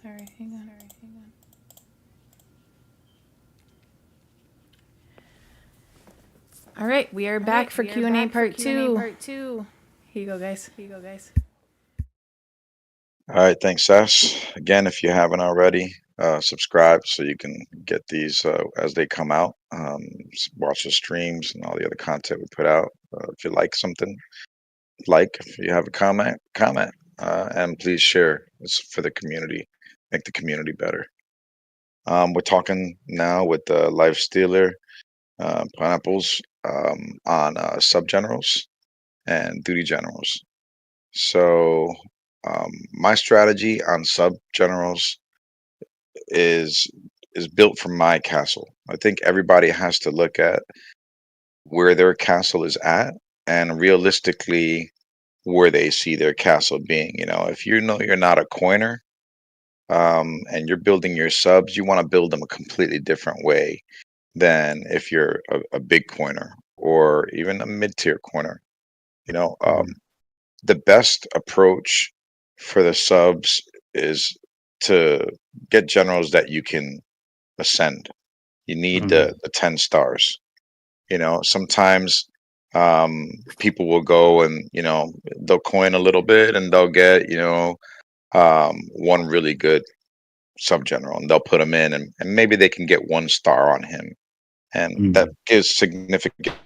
Sorry, hang on. All right, we are back for Q&A part 2. Here you go, guys. All right, thanks, Sass. Again, if you haven't already, subscribe so you can get these as they come out. Watch the streams and all the other content we put out. If you like something, like. If you have a comment, comment. And please share. It's for the community. Make the community better. We're talking now with Life Stealer Pineapples on subgenerals and duty generals. So my strategy on sub generals is built from my castle. I think everybody has to look at where their castle is at and realistically where they see their castle being. You know, if you know you're not a coiner and you're building your subs, you want to build them a completely different way than if you're a big coiner or even a mid tier coiner. You know, the best approach for the subs is to get generals that you can ascend. You need the 10 stars. You know, sometimes people will go and, you know, they'll coin a little bit and they'll get, you know, one really good sub general and they'll put him in and maybe they can get 1 star on him. And that gives significant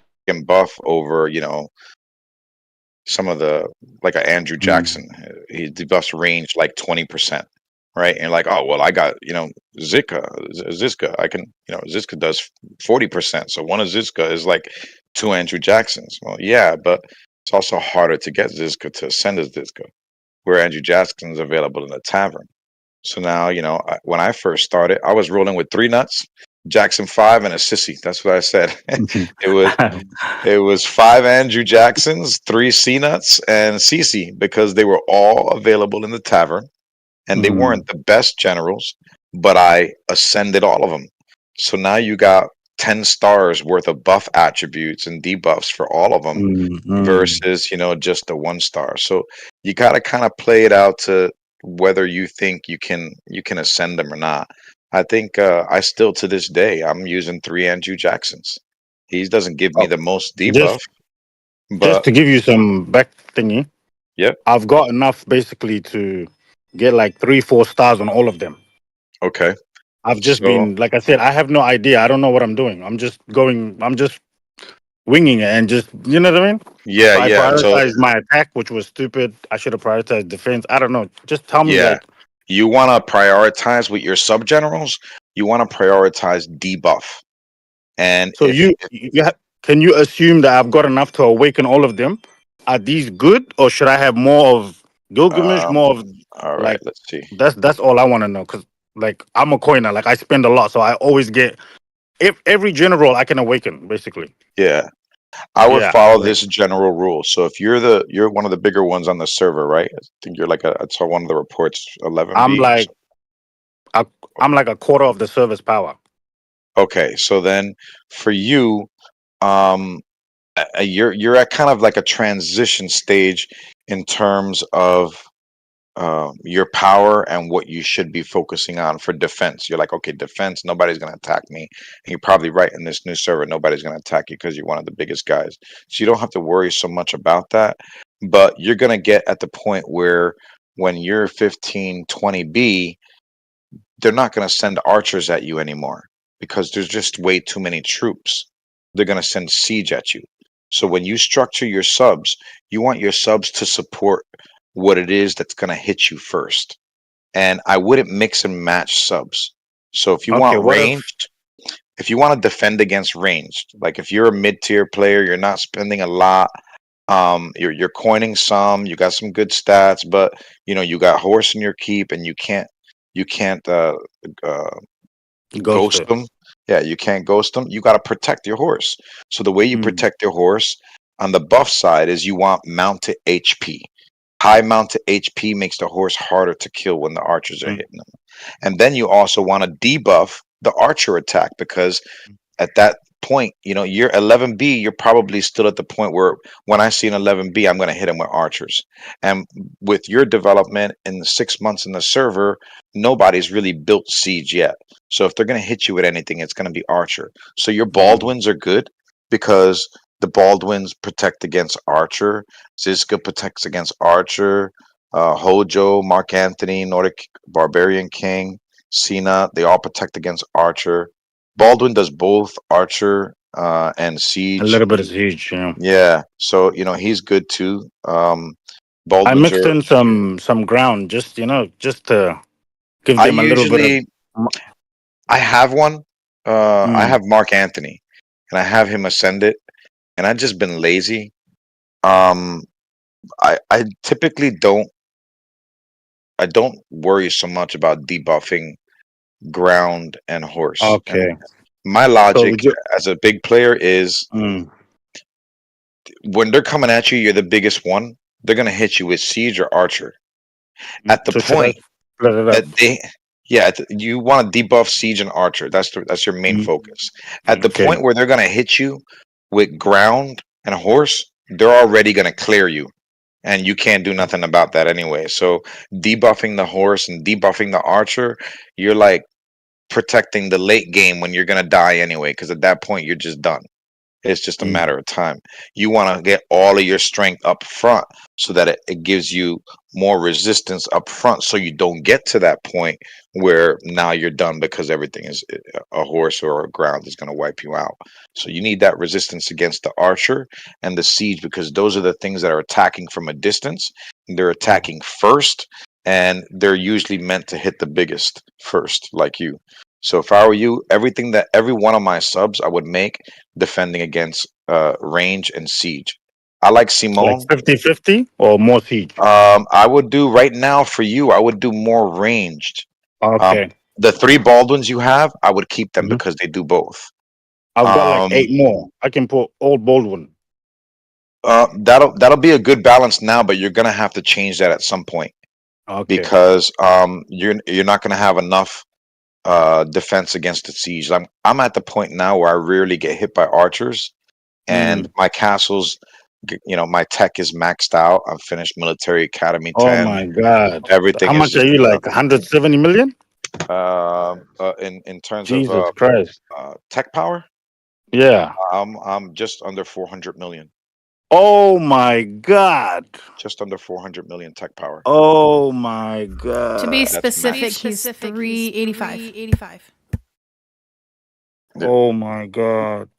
buff over, you know, some of the like a Andrew Jackson. He debuffs range like 20%, right? And like, oh well, I got, you know, Ziska. I can, you know, Ziska does 40%. So one of Ziska is like 2 Andrew Jacksons. Well, yeah, but it's also harder to get Ziska to ascend as Ziska, where Andrew Jackson is available in the tavern. So now, you know, when I first started, I was rolling with 3 nuts, Jackson 5, and a sissy. That's what I said. It was 5 Andrew Jacksons, 3 C nuts, and Cece because they were all available in the tavern, and they weren't the best generals, but I ascended all of them. So now you got 10 stars worth of buff attributes and debuffs for all of them versus, you know, just the 1 star. So you got to kind of play it out to whether you think you can ascend them or not. I think I still to this day I'm using 3 Andrew Jacksons. He doesn't give me the most debuff, Just but to give you some back thingy, yep. I've got enough basically to get like 3-4 stars on all of them. Okay. I've just So been, like I said, I have no idea. I don't know what I'm doing. I'm just winging it and just, you know what I mean? yeah, So I yeah. So prioritized my attack, which was stupid. I should have prioritized defense. I don't know. Just tell me, yeah, like, you want to prioritize with your sub generals. You want to prioritize debuff, and so can you assume that I've got enough to awaken all of them? Are these good, or should I have more of Gilgamesh, more of all right, like let's see. that's all I want to know because like I'm a coiner, like I spend a lot, so I always get if every general I can awaken basically. Yeah, I would Yeah, follow like this general rule. So if you're one of the bigger ones on the server, right? I think you're like I saw one of the reports, I'm 11B or like something. a, I'm like a quarter of the service power. Okay, so then for you, um, you're at kind of like a transition stage in terms of your power and what you should be focusing on for defense. You're like, okay, defense, nobody's going to attack me. And you're probably right in this new server, nobody's going to attack you because you're one of the biggest guys. So you don't have to worry so much about that. But you're going to get at the point where when you're 15, 20B, they're not going to send archers at you anymore because there's just way too many troops. They're going to send siege at you. So when you structure your subs, you want your subs to support what it is that's going to hit you first. And I wouldn't mix and match subs. So if you Okay, want what if ranged, if you want to defend against ranged, like if you're a mid-tier player, you're not spending a lot, you're coining some, you got some good stats, but you know you got horse in your keep and you can't uh ghost ghost it? them. Yeah, you can't ghost them. You got to protect your horse. So the way you Mm, protect your horse on the buff side is you want mounted HP. High mounted HP makes the horse harder to kill when the archers are mm, hitting them. And then you also want to debuff the archer attack because at that point, you're 11B, you're probably still at the point where when I see an 11B, I'm going to hit him with archers. And with your development in the 6 months in the server, nobody's really built siege yet. So if they're going to hit you with anything, it's going to be archer. So your Baldwins are good because the Baldwins protect against archer. Zizka protects against archer. Hojo, Mark Anthony, Nordic Barbarian King, Cena, they all protect against archer. Baldwin does both archer and siege. A little bit of siege, yeah. Yeah, so he's good too. I Baldwin's mixed in some ground, just to give I them a little bit usually I have one. I have Mark Anthony, and I have him ascend it, and I've just been lazy. I typically don't worry so much about debuffing ground and horse. of. Okay. And my logic as a big player is when they're coming at you, you're the biggest one. They're gonna hit you with siege or archer. At the point that you want to debuff siege and archer. That's your main focus. At the point where they're gonna hit you with ground and horse, they're already gonna clear you. And you can't do nothing about that anyway. So debuffing the horse and debuffing the archer, you're like protecting the late game when you're going to die anyway, because at that point you're just done. It's just a matter of time. You want to get all of your strength up front so that it gives you more resistance up front, so you don't get to that point where now you're done because everything is a horse or a ground is going to wipe you out. So you need that resistance against the archer and the siege, because those are the things that are attacking from a distance. They're attacking first, and they're usually meant to hit the biggest first, like you. So if I were you, every one of my subs I would make defending against range and siege. I like Simone. Like 50-50 or more siege? I would do right now for you, I would do more ranged. Okay. The 3 Baldwins you have, I would keep them because they do both. I've got like 8 more. I can put old Baldwin. That'll be a good balance now, but you're gonna have to change that at some point. Okay. Because you're not gonna have enough defense against the siege. I'm at the point now where I rarely get hit by archers, and my castles, my tech is maxed out. I've finished Military Academy 10. Oh my god! Everything. How much are you, like 170 million? In terms Jesus of Christ. Tech power, Yeah. I'm just under 400 million. Oh my god! Just under 400 million tech power. Oh my god! To be specific, he's 385. Oh my god!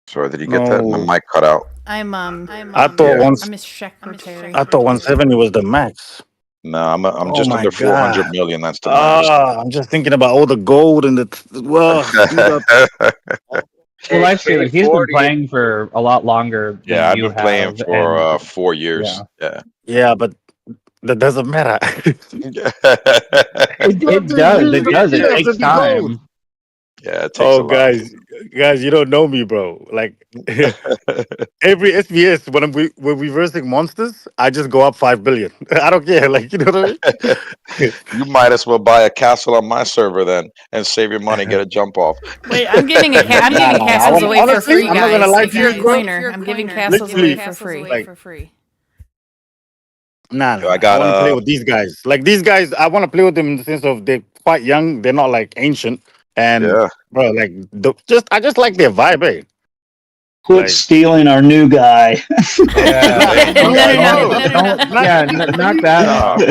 Sorry, did you get that? My mic cut out. I thought I'm his secretary. I thought 170 was the max. No, I'm just my under 400 God. million. That's the max. I'm just thinking about all the gold and Well, Lifestealer, he's been playing for a lot longer. Yeah, I've than been you playing have, for and 4 years. Yeah. yeah, but that doesn't matter. it does. It does. It takes time. Yeah, it takes a lot. guys, you don't know me, bro. Like every SBS when we're reversing monsters, I just go up 5 billion. I don't care. Like, you know what I mean? You might as well buy a castle on my server then and save your money, get a jump off. Wait, I'm giving castles away for honestly, free, I'm guys. not gonna lie If to you're you, a bro. coiner, I'm giving castles away for free. Nah, I got, want to play with these guys. Like these guys, I want to play with them in the sense of they're quite young. They're not like ancient. And bro, like I just like their vibe, eh? Quit stealing our new guy. Yeah. No. Yeah, knock that off.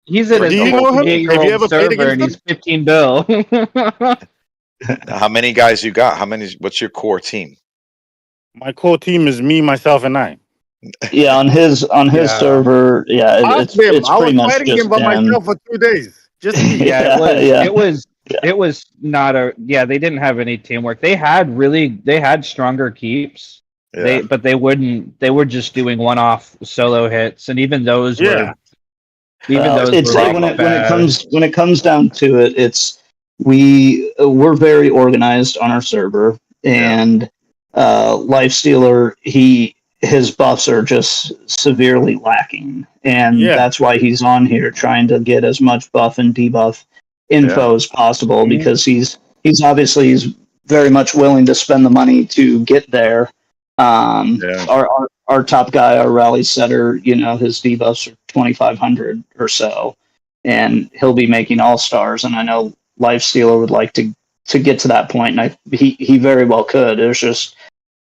He's in Do you know him? a Have you ever 8-year-old played server and against he's 15 bill. How many guys you got? What's your core team? My core team is me, myself, and I. Yeah, on his server, it's pretty much fighting just him by him. myself for 2 days. Just me. It was not they didn't have any teamwork. They had stronger keeps. Yeah. They were just doing one-off solo hits, and even those were it's like when it comes down to it, we're very organized on our server, and Lifestealer, his buffs are just severely lacking, and that's why he's on here trying to get as much buff and debuff info as possible, because he's he's very much willing to spend the money to get there. Yeah. Our top guy, our rally setter, his debuffs are 2,500 or so, and he'll be making all stars. And I know Lifestealer would like to get to that point, and he very well could. There's just,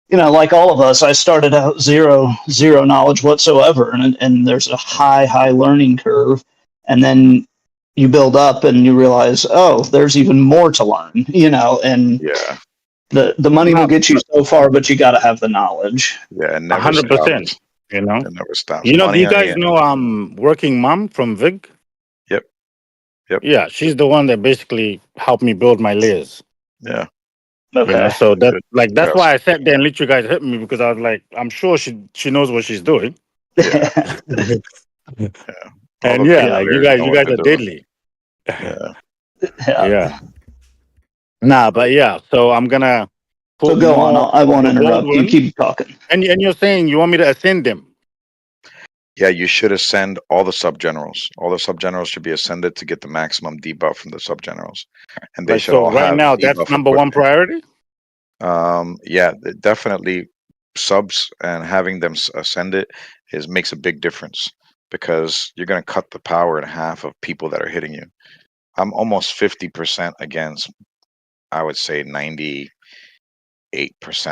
like all of us, I started out zero knowledge whatsoever, and there's a high learning curve, and then you build up and you realize, oh, there's even more to learn, and Yeah. the money will get you so far, but you got to have the knowledge. Yeah. It never 100%. stops. You know. It never stops. Do Money you on the guys end. know Working Mom from Vig? Yep. Yeah, she's the one that basically helped me build my layers. Yeah. Okay. So that's Yes. why I sat there and let you guys hit me, because I was like, I'm sure she knows what she's doing. Yeah. All And the yeah, people like here you guys know what are they're doing. deadly. Yeah. Yeah. Nah, but yeah. So I'm gonna. So go on. I won't interrupt. You Baldwin. keep talking. And you're saying you want me to ascend them? Yeah, you should ascend all the sub generals. All the sub generals should be ascended to get the maximum debuff from the sub generals, and they Like, should so all right have now, that's debuff number one equipment. priority. Yeah, definitely subs and having them ascend it makes a big difference, because you're going to cut the power in half of people that are hitting you. I'm almost 50% against, I would say 98%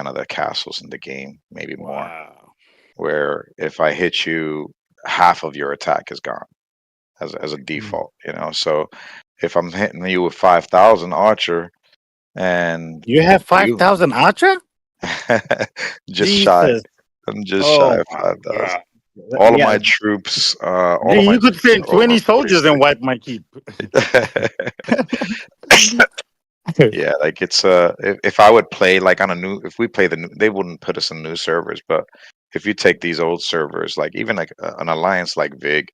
of the castles in the game, maybe more. Wow. Where if I hit you, half of your attack is gone as a default, So if I'm hitting you with 5,000 archer, and You have 5,000 archer? just shy. Jesus. I'm just shy of 5,000. All of my troops, all of my you could send 20 soldiers and wipe my keep. Yeah, like it's if I would play like on if we play they wouldn't put us in new servers, but if you take these old servers, like even like an alliance like Vig,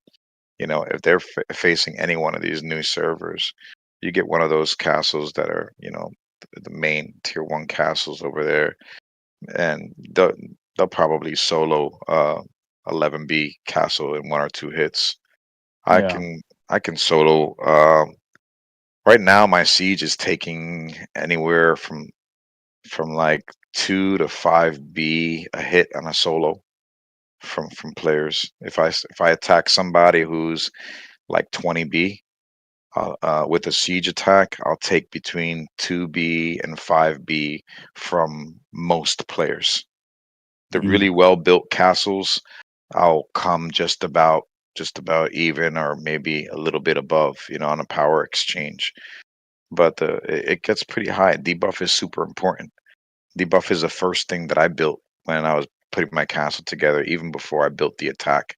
if they're facing any one of these new servers, you get one of those castles that are, the main tier 1 castles over there, and they'll probably solo 11B castle in 1 or 2 hits. I can solo. Right now, my siege is taking anywhere from like 2 to 5B a hit on a solo from players. If I attack somebody who's like 20B with a siege attack, I'll take between 2B and 5B from most players. The really well built castles, I'll come just about even, or maybe a little bit above, on a power exchange. But it gets pretty high. Debuff is super important. Debuff is the first thing that I built when I was putting my castle together, even before I built the attack.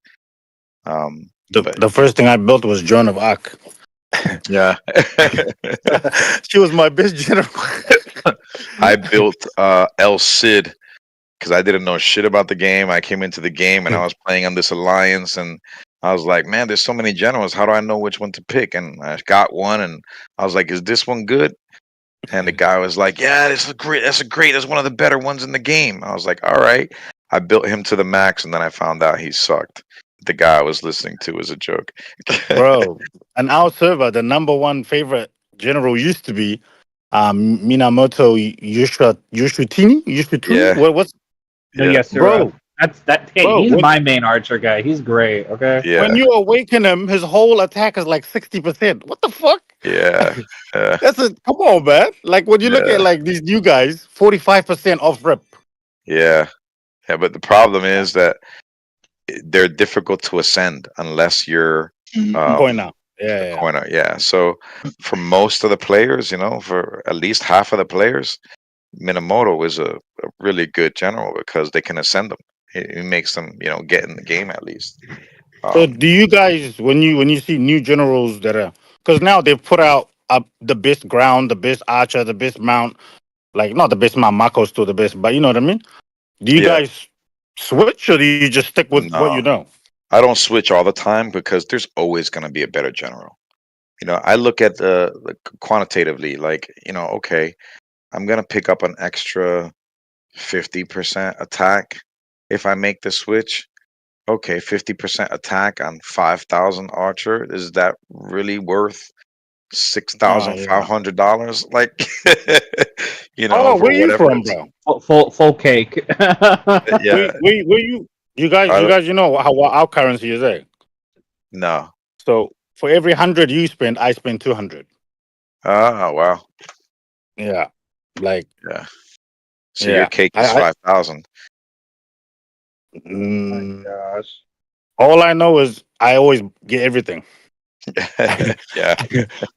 The first thing I built was Joan of Arc. Yeah. She was my best general. I built El Cid because I didn't know shit about the game. I came into the game and I was playing on this alliance, and I was like, man, there's so many generals. How do I know which one to pick? And I got one, and I was like, is this one good? And the guy was like, yeah, this is great. That's one of the better ones in the game. I was like, all right. I built him to the max, and then I found out he sucked. The guy I was listening to was a joke. Bro, on our server, the number one favorite general used to be Minamoto Yushutini. Yeah. What's Yes, sir. Bro, he's my main archer guy. He's great. Okay. Yeah. When you awaken him, his whole attack is like 60%. What the fuck? Yeah. Come on, man. Like when you look at like these new guys, 45% off rip. Yeah. Yeah, but the problem is that they're difficult to ascend unless you're Coiner. Yeah. Coiner. Yeah. So for most of the players, for at least half of the players, Minamoto is a really good general because they can ascend them. It makes them, get in the game at least. So do you guys, when you see new generals that are, because now they've put out the best ground, the best archer, the best mount, like not the best mount, Mako's still the best, but you know what I mean? Do you guys switch, or do you just stick with what you know? I don't switch all the time because there's always going to be a better general. I look at the quantitatively, like, okay, I'm going to pick up an extra 50% attack if I make the switch. Okay, 50% attack on 5,000 archer. Is that really worth $6,500. Like, you know, Oh, for where you whatever from, it's. bro? Full cake. Yeah. Where you? You guys, I don't, you know how what our currency is, eh? no. So for every 100 you spend, I spend 200. Oh, wow. Yeah, like Yeah. So your yeah. cake is 5,000. Mm, Gosh. all I know is I always get everything. Yeah.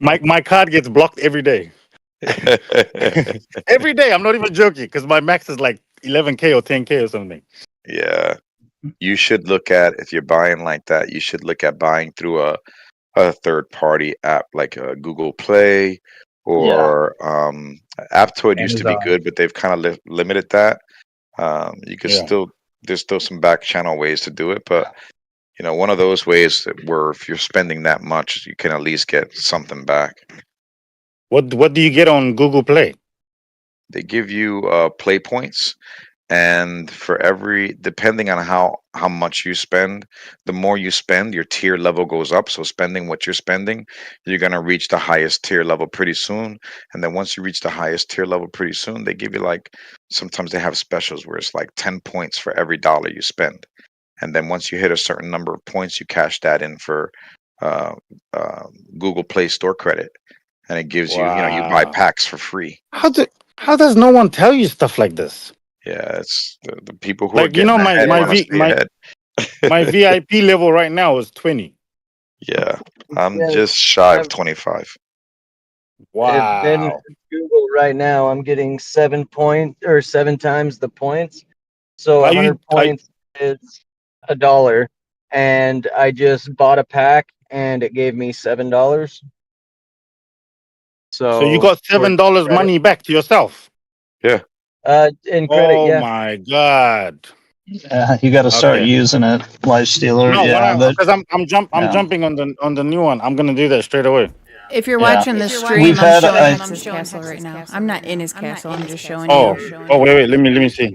My card gets blocked every day. Every day. I'm not even joking because my max is like 11K or 10K or something. Yeah. You should look at, if you're buying like that, you should look at buying through a third party app like Google Play or Aptoide used to be Amazon. good, but they've kind of limited that. You could Yeah. there's still some back channel ways to do it, but you know, one of those ways where if you're spending that much, you can at least get something back. What do you get on Google Play? They give you play points, and for every, depending on how much you spend, the more you spend, your tier level goes up. So spending what you're spending, you're going to reach the highest tier level pretty soon. And then once you reach the highest tier level pretty soon, they give you like, sometimes they have specials where it's like 10 points for every dollar you spend. And then once you hit a certain number of points, you cash that in for uh, Google Play Store credit, and it gives you, you know, you buy Wow. packs for free. How does no one tell you stuff like this? Yeah, it's the people who are Like, you getting know, ahead want to stay ahead. my VIP level right now is 20. Yeah, I'm Yeah, just shy of I've- 25. Then Wow. Google right now, I'm getting 7 times the points. So Are 100 points is $1, and I just bought a pack, and it gave me $7. So you So got towards $7 credit. money back to yourself? In credit, Oh yeah. my god. You got to start Okay. using it, Lifestealer. No, Yeah, but because I'm Yeah. jumping on the new one. I'm gonna do that straight away. If you're Yeah. watching the stream, We've I'm had- showing I- Hex's castle right now. I'm not in his castle. I'm just showing Oh, you. wait, let me see.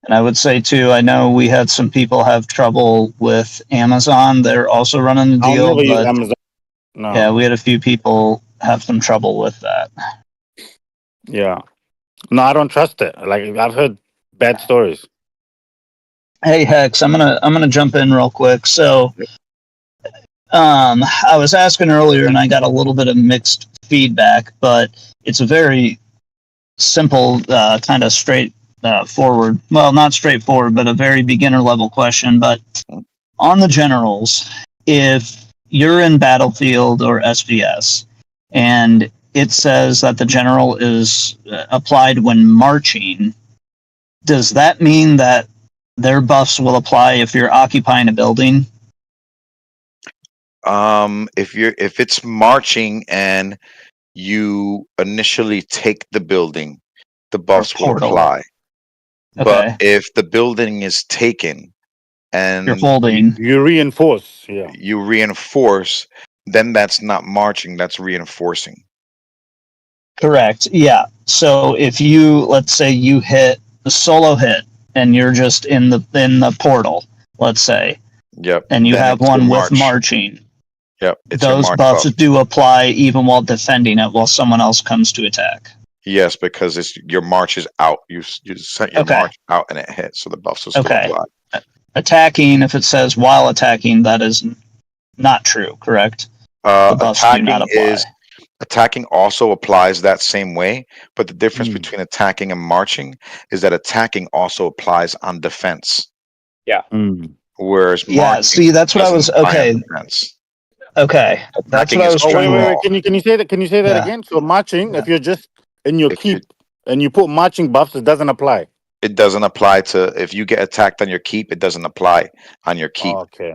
And I would say too, I know we had some people have trouble with Amazon. They're also running the I'll deal, never use but Amazon. No. yeah, we had a few people have some trouble with that. Yeah. No, I don't trust it. Like I've heard bad stories. Hey Hex, I'm gonna jump in real quick. So I was asking earlier and I got a little bit of mixed feedback, but it's a very simple, kind of straight forward. Well, not straightforward, but a very beginner level question. But on the generals, if you're in Battlefield or SVS and it says that the general is applied when marching, does that mean that their buffs will apply if you're occupying a building? If it's marching and you initially take the building, the buffs will portal. apply. Okay. But if the building is taken and You're folding. You reinforce. Yeah. you reinforce, then that's not marching, that's reinforcing. Correct. Yeah. So if you, let's say you hit the solo hit and you're just in the portal, let's say, Yep. and you then have it's your one with march. marching, Yep. It's your those march buffs buff. do apply even while defending it while someone else comes to attack. Yes, because it's your march is out. You sent your Okay. march out and it hit, so the buffs will still Okay. apply. Attacking, if it says while attacking, that is not true, correct? The buffs do not apply. Attacking also applies that same way, but the difference Mm. between attacking and marching is that attacking also applies on defense, Mm. whereas Yeah, marching see, that's what I doesn't was, apply on okay, defense. okay. That's Attacking what I is was Oh, trying wait. overall. Can you say that? Can you say that Yeah. again? So marching, Yeah. if you're just in your If you- keep and you put marching buffs, it doesn't apply. It doesn't apply to if you get attacked on your keep. It doesn't apply on your keep. Okay.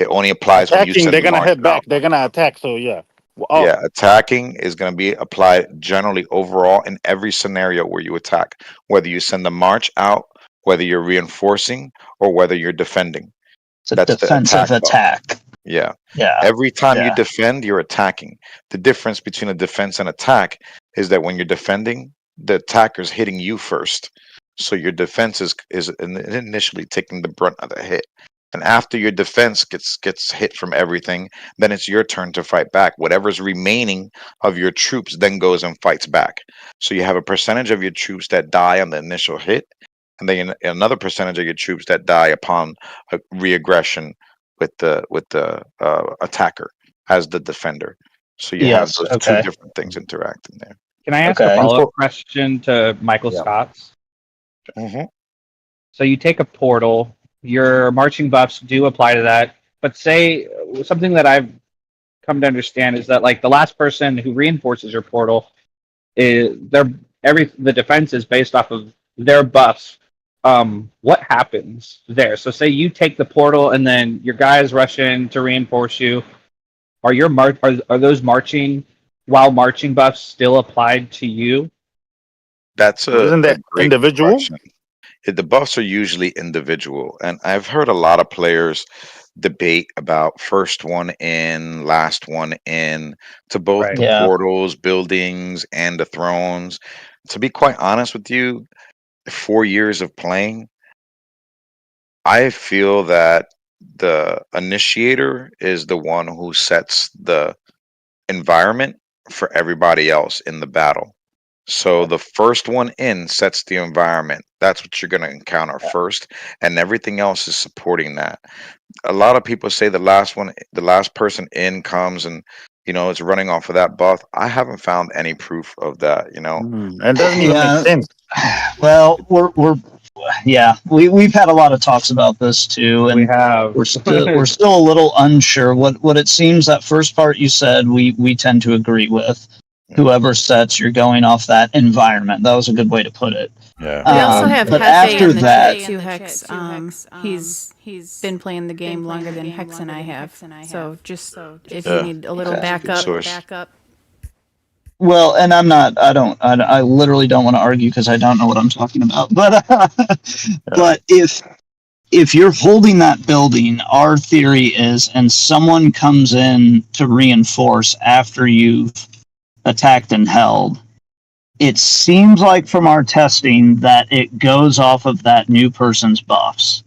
It only applies when you Attacking, send they're the gonna march head back. out. They're gonna attack. So yeah. Oh, Yeah, attacking is going to be applied generally overall in every scenario where you attack, whether you send the march out, whether you're reinforcing, or whether you're defending. It's a That's the defensive attack buff. attack. Yeah. Yeah. Every time you Yeah. defend, you're attacking. The difference between a defense and attack is that when you're defending, the attacker's hitting you first. So your defense is initially taking the brunt of the hit. And after your defense gets hit from everything, then it's your turn to fight back. Whatever's remaining of your troops then goes and fights back. So you have a percentage of your troops that die on the initial hit, and then another percentage of your troops that die upon a reaggression with the attacker as the defender. So you have Yes, those okay. two different things interacting there. Can I ask Okay. a follow-up question to Michael Yeah. Scott's? Mm-hmm. So you take a portal, your marching buffs do apply to that, but say something that I've come to understand is that like the last person who reinforces your portal is the defense is based off of their buffs. What happens there? So say you take the portal and then your guys rush in to reinforce you. Are those marching buffs still applied to you? That's Isn't a that great individual? question. The buffs are usually individual, and I've heard a lot of players debate about first one in, last one in, to both Right. the Yeah. portals, buildings, and the thrones. To be quite honest with you, 4 years of playing, I feel that the initiator is the one who sets the environment for everybody else in the battle. So the first one in sets the environment. That's what you're going to encounter first, and everything else is supporting that. A lot of people say the last person in comes and it's running off of that buff. I haven't found any proof of that. It doesn't even Yeah. make sense. Well, we've had a lot of talks about this too, We and have. we're still a little unsure. What it seems that first part you said we tend to agree with. Whoever sets, you're going off that environment. That was a good way to put it. Yeah. We also have but Hefe after in the that- chat too, Hex. He's been playing the game longer than Hex and I have. So just if Yeah. you need a little Okay. Source. backup. Well, and I literally don't want to argue because I don't know what I'm talking about. But but if you're holding that building, our theory is, and someone comes in to reinforce after you've attacked and held, it seems like from our testing that it goes off of that new person's buffs.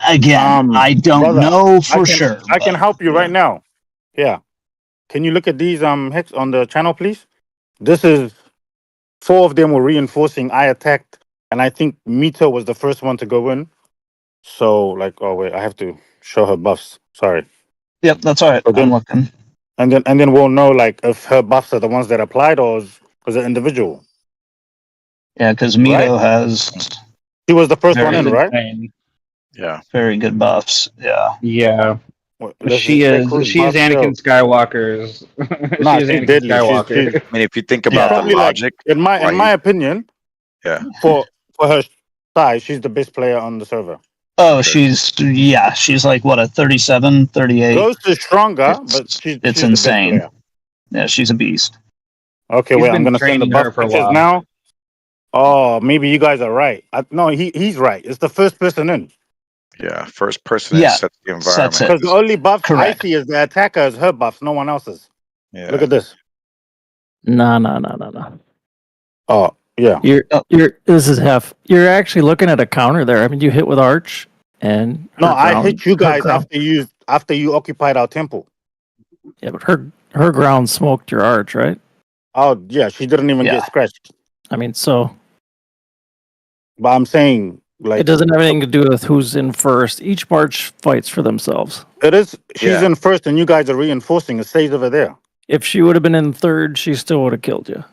Again, I don't brother, know for sure. I can but- help you right now. Yeah. Can you look at these Hex on the channel, please? This is 4 of them were reinforcing. I attacked, and I think Mito was the first one to go in. So oh wait, I have to show her buffs. Sorry. Yep, that's all right. So then- I'm looking. And then we'll know if her buffs are the ones that applied or is it individual. Yeah, because Mito has She was the first Very one in, good. right? Insane. Yeah. very good buffs. Yeah. Yeah. Well, let's She just check is. whose She is buffs show. Anakin Skywalker's. Nah, she is she's Anakin deadly. Skywalker. I mean, if you think about Probably the logic, In why my opinion, yeah, for her size, she's the best player on the server. Oh, she's like what, a 37, 38. Ghost is stronger, It's- but she's it's the best insane. player. Yeah, she's a beast. Okay, He's wait, I'm been gonna send the training her buff for a pictures while. now. Oh, maybe you guys are right. No, he's right. It's the first person in. yeah, first person Yeah, sets the sets environment. it. Because the only buffs Correct. I see is the attacker is her buffs, no one else's. Yeah. Look at this. No. Oh, yeah. This is half. You're actually looking at a counter there. I mean, you hit with Arch, and No, her I ground- hit you her guys ground- after you occupied our temple. Yeah, but her ground smoked your Arch, right? Oh, yeah, she didn't even Yeah. get scratched. I mean, so But I'm saying, it doesn't have anything to do with who's in first. Each march fights for themselves. it is. She's Yeah. in first, and you guys are reinforcing. It stays over there. If she would have been in third, she still would have killed you.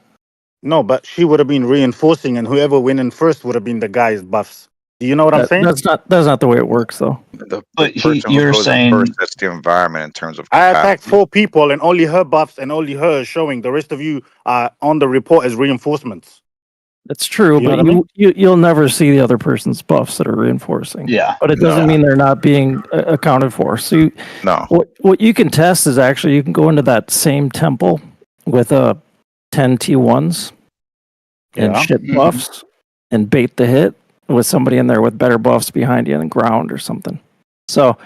No, but she would have been reinforcing, and whoever went in first would have been the guy's buffs. Do you know what I'm saying? That's not the way it works, though. The But person who you're goes in saying- first sets the environment in terms of I attacked capacity. 4 people, and only her buffs and only her is showing. The rest of you are on the report as reinforcements. That's true, You know but what I mean? you'll never see the other person's buffs that are reinforcing. Yeah. But it doesn't No. mean they're not being accounted for. So No. what you can test is actually you can go into that same temple with 10 T1s and Yeah. shit Mhm. buffs and bait the hit with somebody in there with better buffs behind you and ground or something. So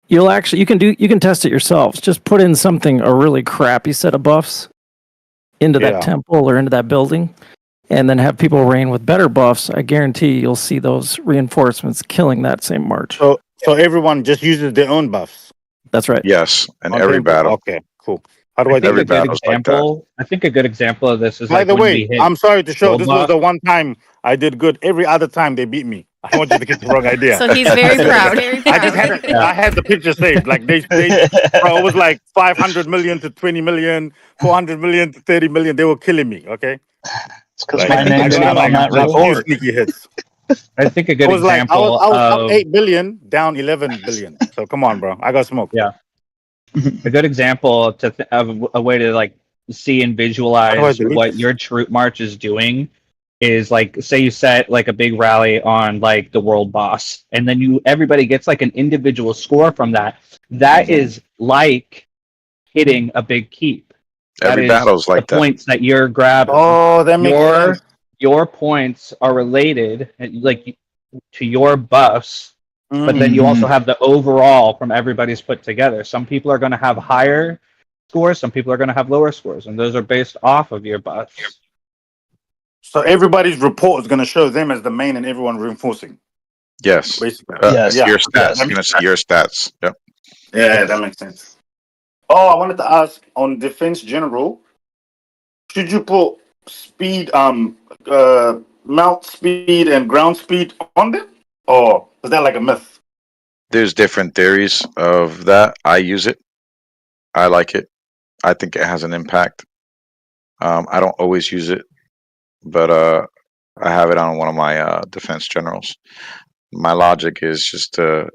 you can test it yourselves. Just put in a really crappy set of buffs into Yeah. that temple or into that building and then have people rain with better buffs, I guarantee you'll see those reinforcements killing that same march. So everyone just uses their own buffs That's right. Yes, in on every tempo. battle. Okay, cool. How do I do Every it? battle's like that. I think a good example of this is By like the when way, we hit I'm sorry to show. gold This was buff. the one time I did good. Every other time they beat me. I want you to get the wrong idea. So he's very proud. I just had I had the picture saved. Like they bro, it was like 500 million to 20 million, 400 million to 30 million. They were killing me. Okay, It's because Like, my I think name's a not good on that example- like few report. sneaky hits. I think a It good was like I example was up of 8 billion, down 11 billion. So come on, bro. I got smoke. Yeah. a good example of a way to like see and How do I visualize delete what this? your troop march is doing is like, say you set like a big rally on like the world boss, and then everybody gets like an individual score from that. That is like hitting a big keep. That every is battle's like the that. points that you're grabbing. Oh, that makes sense. Your points are related like to your buffs, but then you Mhm. also have the overall from everybody's put together. Some people are going to have higher scores, some people are going to have lower scores, and those are based off of your buffs. So everybody's report is going to show them as the main and everyone reinforcing. Yes. Basically. Yes. Yeah. Your stats. That You're gonna makes see your stats. Yep. Yeah, that makes sense. Oh, I wanted to ask on defense general, should you put speed, mount speed and ground speed on them, or is that like a myth? There's different theories of that. I use it. I like it. I think it has an impact. I don't always use it, but I have it on one of my defense generals. My logic is just I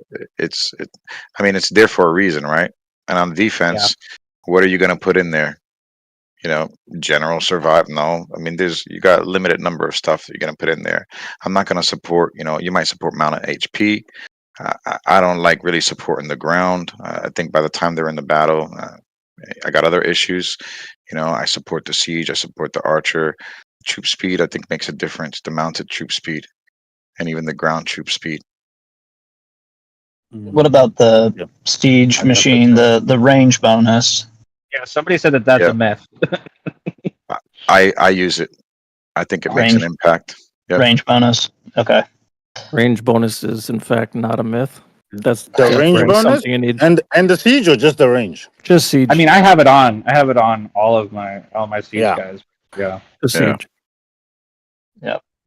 mean, it's there for a reason, right? And on defense, what are you going to put in there? General survive. No, I mean, you got a limited number of stuff that you're going to put in there. I'm not going to support, you might support mounted HP. I don't like really supporting the ground. I think by the time they're in the battle, I got other issues. I support the siege. I support the archer. Troop speed, I think, makes a difference. The mounted troop speed and even the ground troop speed. What about the Yep. siege I machine, the range bonus? Yeah, somebody said that that's Yeah. a myth. I use it. I think it makes an Range. impact. Yep. Range bonus. Okay. Range bonus is in fact not a myth. That's The range definitely bonus something you need. and the siege or just the range? Just siege. I mean, I have it on all my siege Yeah. guys. Yeah. Just Yeah. siege.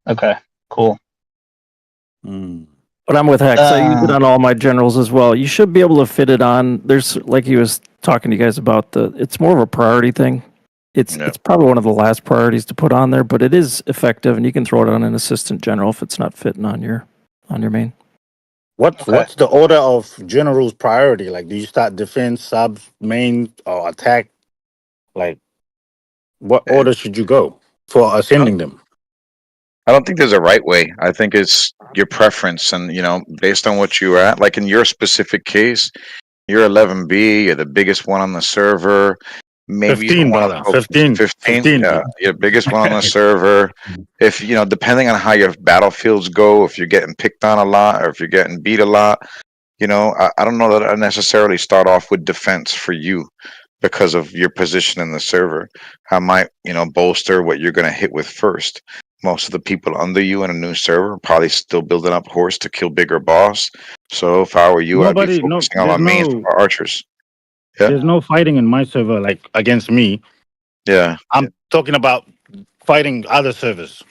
Okay. Cool. But I'm with Hex. I use it on all my generals as well. You should be able to fit it on. There's like he was talking to you guys about it's more of a priority thing. It's probably one of the last priorities to put on there, but it is effective, and you can throw it on an assistant general if it's not fitting on your main. What's the order of general's priority? Like, do you start defense, sub, main, or attack? Like, what order should you go for ascending them? I don't think there's a right way. I think it's your preference, and based on what you are at. Like in your specific case, you're 11B. You're the biggest one on the server. Maybe 15, brother. 15. 15. Yeah, you're the biggest one on the server. If depending on how your battlefields go, if you're getting picked on a lot or if you're getting beat a lot, I don't know that I necessarily start off with defense for you because of your position in the server. I might, bolster what you're going to hit with first. Most of the people under you in a new server are probably still building up horse to kill bigger boss. So if I were you, I'd be focusing on my mains for archers. Yeah. There's no fighting in my server like against me. Yeah. I'm talking about fighting other servers.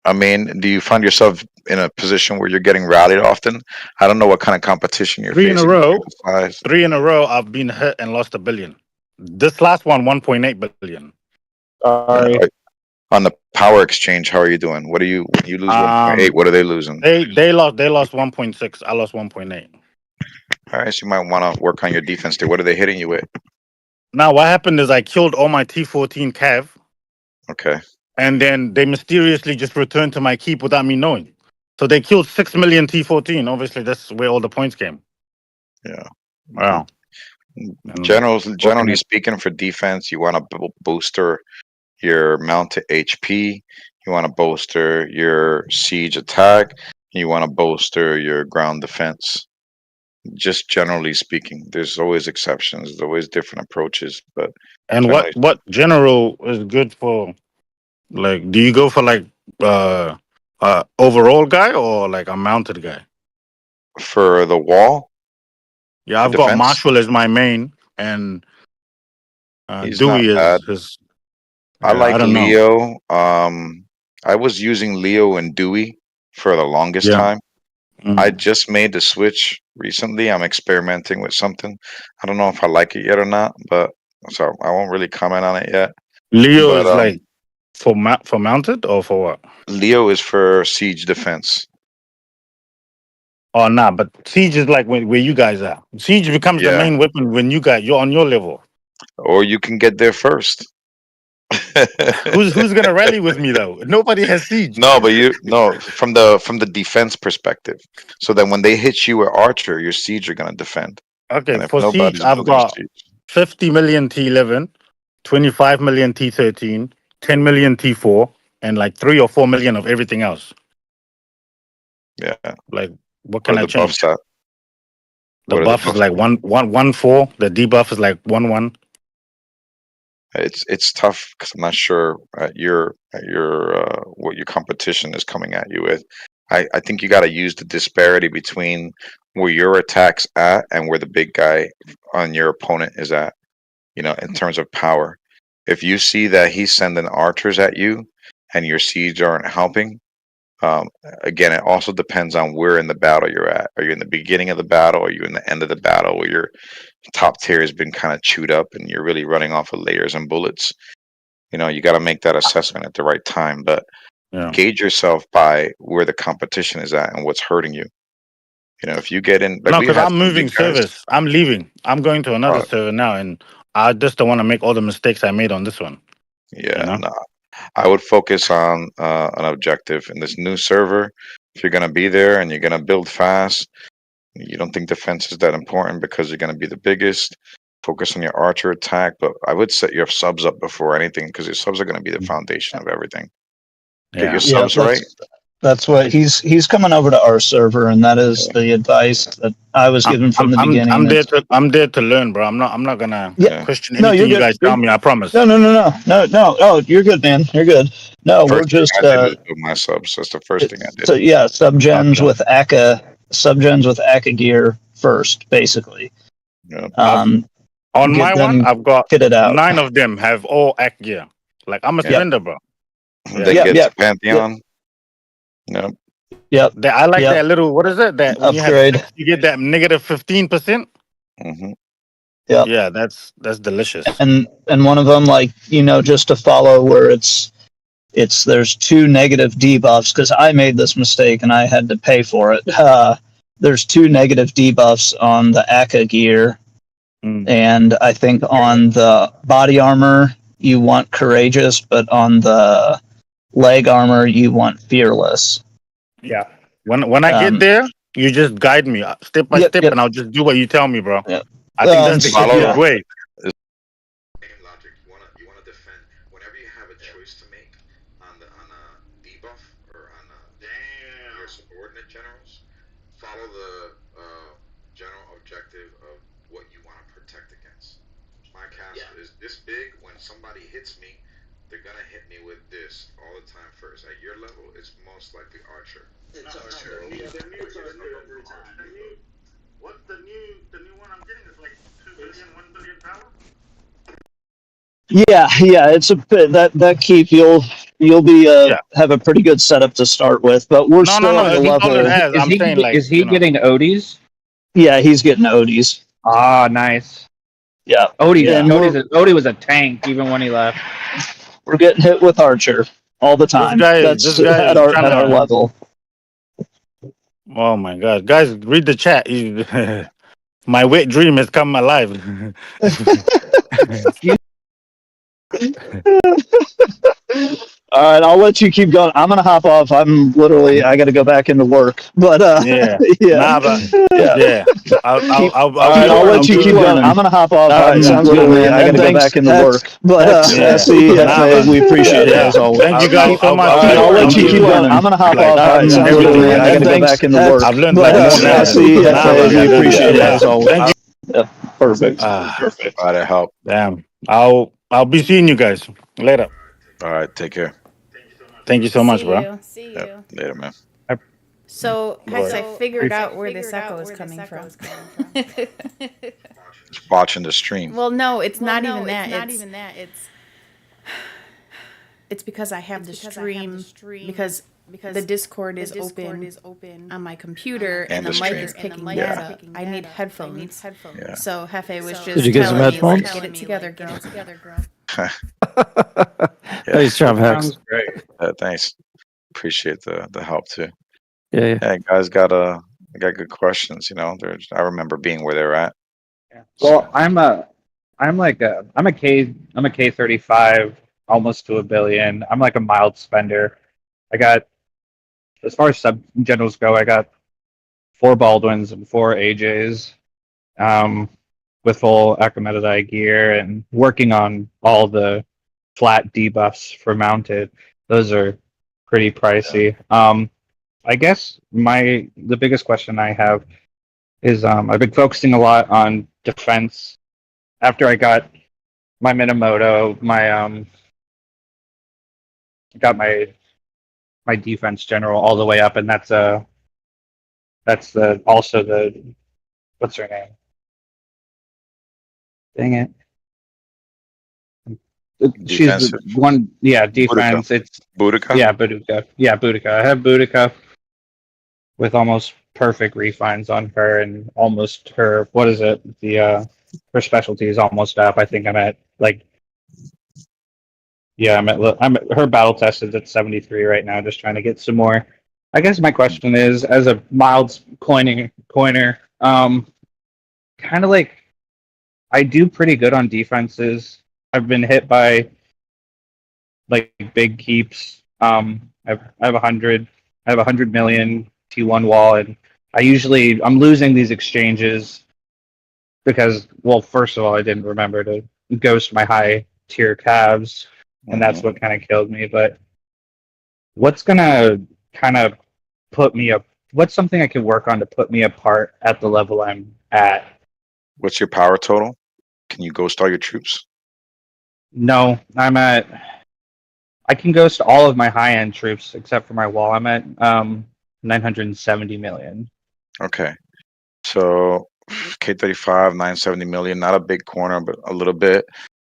I mean, do you find yourself in a position where you're getting rallied often? I don't know what kind of competition you're Three in facing. a row, I've been hit and lost $1 billion. This last one, 1.8 billion. On the power exchange, how are you doing? What are you lose 1.8? What are they losing? They lost 1.6. I lost 1.8. All right, so you might want to work on your defense there. What are they hitting you with? Now what happened is I killed all my T14 Cav. Okay. And then they mysteriously just returned to my keep without me knowing. So they killed 6 million T14. Obviously, that's where all the points came. Yeah. Wow. Generally speaking, for defense, you want to booster your mounted HP. You want to bolster your siege attack. You want to bolster your ground defense. Just generally speaking, there's always exceptions. There's always different approaches, but and what general is good for? Like, do you go for like overall guy or like a mounted guy? For the wall, Yeah, for I've got defense, Marshall as my main, and he's not Dewey bad. is his. I Yeah, like I don't know. Leo. I was using Leo and Dewey for the longest Yeah. time. Mm. I just made the switch recently. I'm experimenting with something. I don't know if I like it yet or not, but so I won't really comment on it yet. Leo But is like for mounted or for what? Leo is for siege defense. Oh nah, but siege is like where you guys are. Siege becomes the Yeah. main weapon when you're on your level. Or you can get there first. Who's gonna rally with me though? Nobody has siege. No, but from the defense perspective. So then when they hit you with Archer, your siege are gonna defend. Okay, And if for siege, nobody's I've building got siege, 50 million T11, 25 million T13, 10 million T4, and like 3 or 4 million of everything else. yeah. Like, what Where can I the change? buffs at? The What are the buff is buffs? like 1-1-4. The debuff is like 1-1. It's tough because I'm not sure at your what your competition is coming at you with. I think you got to use the disparity between where your attack's at and where the big guy on your opponent is at. You know, in terms of power. If you see that he's sending archers at you and your siege aren't helping, again, it also depends on where in the battle you're at. Are you in the beginning of the battle? Are you in the end of the battle where your top tier has been kind of chewed up and you're really running off of layers and bullets? You know, you got to make that assessment at the right time, but Yeah. gauge yourself by where the competition is at and what's hurting you. You know, if you get in, like No, we because had I'm some moving big guys. service. I'm leaving. I'm going to another Oh. server now, and I just don't want to make all the mistakes I made on this one. Yeah, You know? no. I would focus on an objective in this new server. If you're gonna be there and you're gonna build fast, you don't think defense is that important because you're gonna be the biggest. Focus on your archer attack, but I would set your subs up before anything because your subs are gonna be the foundation of everything. Get Yeah. your subs right. That's what he's coming over to our server, and that is the advice that I was given from the beginning. I'm there to learn, bro. I'm not gonna Yeah. question No, anything you're you good. guys tell me. I promise. No. Oh, you're good, man. You're good. No, we're First thing just I did was build my subs. That's the first thing I did. so yeah, subgens Okay. with ACA gear first, basically. Yeah. On get my one, them I've got kitted out. 9 of them have all act gear. Like I'm a Yeah. surrender, bro. Then Yep, get yep, to Pantheon. Yep. Yep. I like Yep. that little. What is it? That when Upgrade. you have 6, you get that negative 15%. Hmm. Yep. Yeah, that's delicious. And one of them, like, just to follow where it's there's 2 negative debuffs, because I made this mistake and I had to pay for it. There's 2 negative debuffs on the ACA gear, and I think on the body armor you want courageous, but on the leg armor you want fearless. Yeah. When I get there, you just guide me step by step, and I'll just do what you tell me, bro. Yep. I think that's the follow- easiest way. Logic. You wanna defend. Whenever you have a choice to make on a debuff or on your subordinate generals, follow the general objective of what you want to protect against. My castle is this big. When somebody hits me, they're gonna hit me with this all the time first. At your level, it's most likely archer. It's archer. Yeah, the new every time. The new one I'm getting is like 2 billion, 1 billion power. Yeah, it's a bit that keep you'll be have a pretty good setup to start with, but we're still at the That's all it level. has. I'm saying, like, is he getting Odie's? Yeah, he's getting Odie's. Ah, nice. Yeah, Odie was a tank even when he left. we're getting hit with Archer all the time. This guy at is our trying to- level. Oh my god, guys, read the chat. My wet dream has come alive. All right, I'll let you keep going. I'm gonna hop off. I got to go back into work. But Yeah. yeah. Nah, but Yeah. yeah. I'll let you keep going. I'm gonna hop off. All right, sounds good, man. I got to go back into work. But Yeah. we appreciate it as always. Thank you guys so much. All right, I'll let you keep going. I'm gonna hop off. Sounds Sounds good, good, man. man. I got to go back into work. I've learned But more now. we appreciate it as always. Thank you. Perfect. Perfect. Glad to help. Damn. I'll be seeing you guys later. All right. Take care. Thank you so much, bro. Yep. Later, man. So, Hex, I Right. figured out where this echo is coming from. Just watching the stream. Well, no, it's not even that. It's because I have the stream because the Discord is open on my computer and the mic is picking that up. I need headphones. Yeah. So Hefe was just Did you get some telling me, like, headphones? get it together, girl. Nice job, Hex. Sounds great. Thanks. Appreciate the help too. Yeah. Yeah, guys got good questions. You know, I remember being where they're at. Yeah. Well, I'm a K35, almost to a billion. I'm like a mild spender. I got, as far as sub generals go, I got 4 Baldwins and 4 AJs, with full Achaemenidai gear and working on all the flat debuffs for mounted. Those are pretty pricey. I guess the biggest question I have is I've been focusing a lot on defense. After I got my Minamoto, got my defense general all the way up, and that's also the, what's her name? Dang it. She's Defensive. the one, yeah, defense. Boudica. It's Boudica? yeah, Boudica. Yeah, Boudica. I have Boudica with almost perfect refines on her, and almost her, what is it? Her specialty is almost up. I think I'm at her battle test is at 73 right now, just trying to get some more. I guess my question is, as a mild coiner, kind of like, I do pretty good on defenses. I've been hit by like big keeps. I have 100 million T1 wall, and I'm losing these exchanges because, well, first of all, I didn't remember to ghost my high tier calves, and that's what kind of killed me. But what's gonna kind of put me up? What's something I can work on to put me apart at the level I'm at? What's your power total? Can you ghost all your troops? No, I can ghost all of my high-end troops except for my wall. I'm at 970 million. Okay. So K35, 970 million, not a big corner, but a little bit.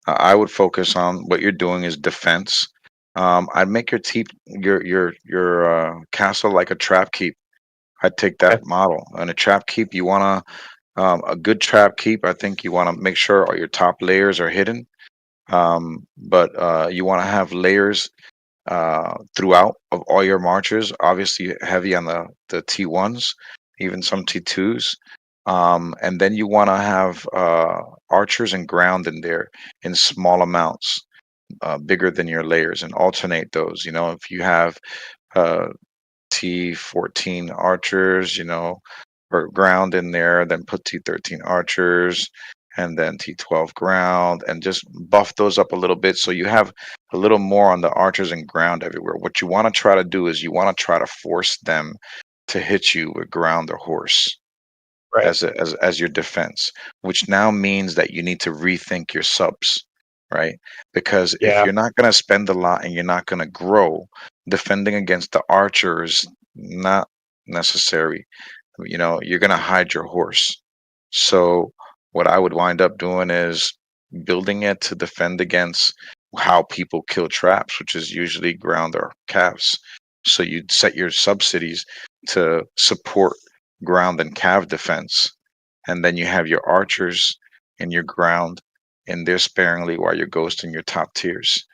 I would focus on what you're doing is defense. I'd make your castle like a trap keep. I'd take that model. And a trap keep, you wanna a good trap keep, I think you wanna make sure all your top layers are hidden. But you wanna have layers throughout of all your marchers, obviously heavy on the T1s, even some T2s. And then you want to have archers and ground in there in small amounts, bigger than your layers, and alternate those. You know, if you have T14 archers, or ground in there, then put T13 archers and then T12 ground, and just buff those up a little bit so you have a little more on the archers and ground everywhere. What you want to try to do is you want to try to force them to hit you with ground or horse. Right. As your defense, which now means that you need to rethink your subs, right? Because if you're not going to spend a lot and you're not going to grow, defending against the archers, not necessary. You're going to hide your horse. So what I would wind up doing is building it to defend against how people kill traps, which is usually ground or calves. So you'd set your subsidies to support ground and cav defense, and then you have your archers and your ground in there sparingly while you're ghosting your top tiers,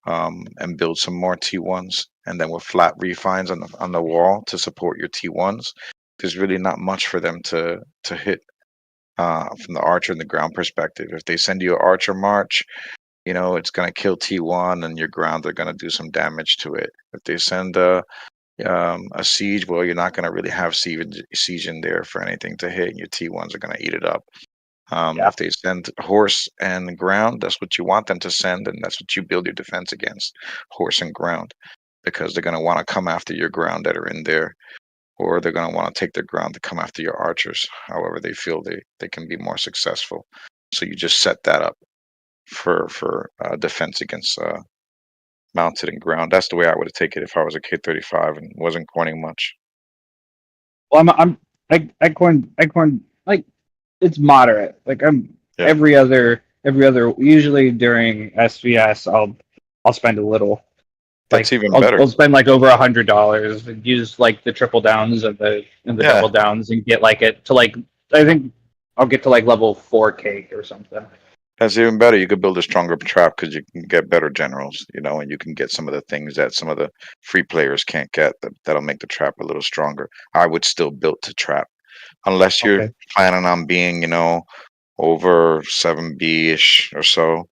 and build some more T1s, and then with flat refines on the wall to support your T1s. There's really not much for them to hit from the archer and the ground perspective. If they send you an archer march, it's going to kill T1, and your ground are going to do some damage to it. If they send a siege, well, you're not going to really have siege in there for anything to hit, and your T1s are going to eat it up. If they send horse and ground, that's what you want them to send, and that's what you build your defense against, horse and ground, because they're going to want to come after your ground that are in there, or they're going to want to take their ground to come after your archers, however they feel they can be more successful. So you just set that up for defense against mounted and ground. That's the way I would have taken it if I was a K35 and wasn't corning much. Well, I corn like it's moderate. Like I'm every other usually during SVS I'll spend a little. That's like, even better. I'll spend like over $100 and use like the triple downs and the double downs and get like it to like I think I'll get to like level 4 cake or something. That's even better. You could build a stronger trap because you can get better generals, you know, and you can get some of the things that some of the free players can't get. That'll make the trap a little stronger. I would still build to trap, unless you're planning on being, you know, over 7B-ish or so.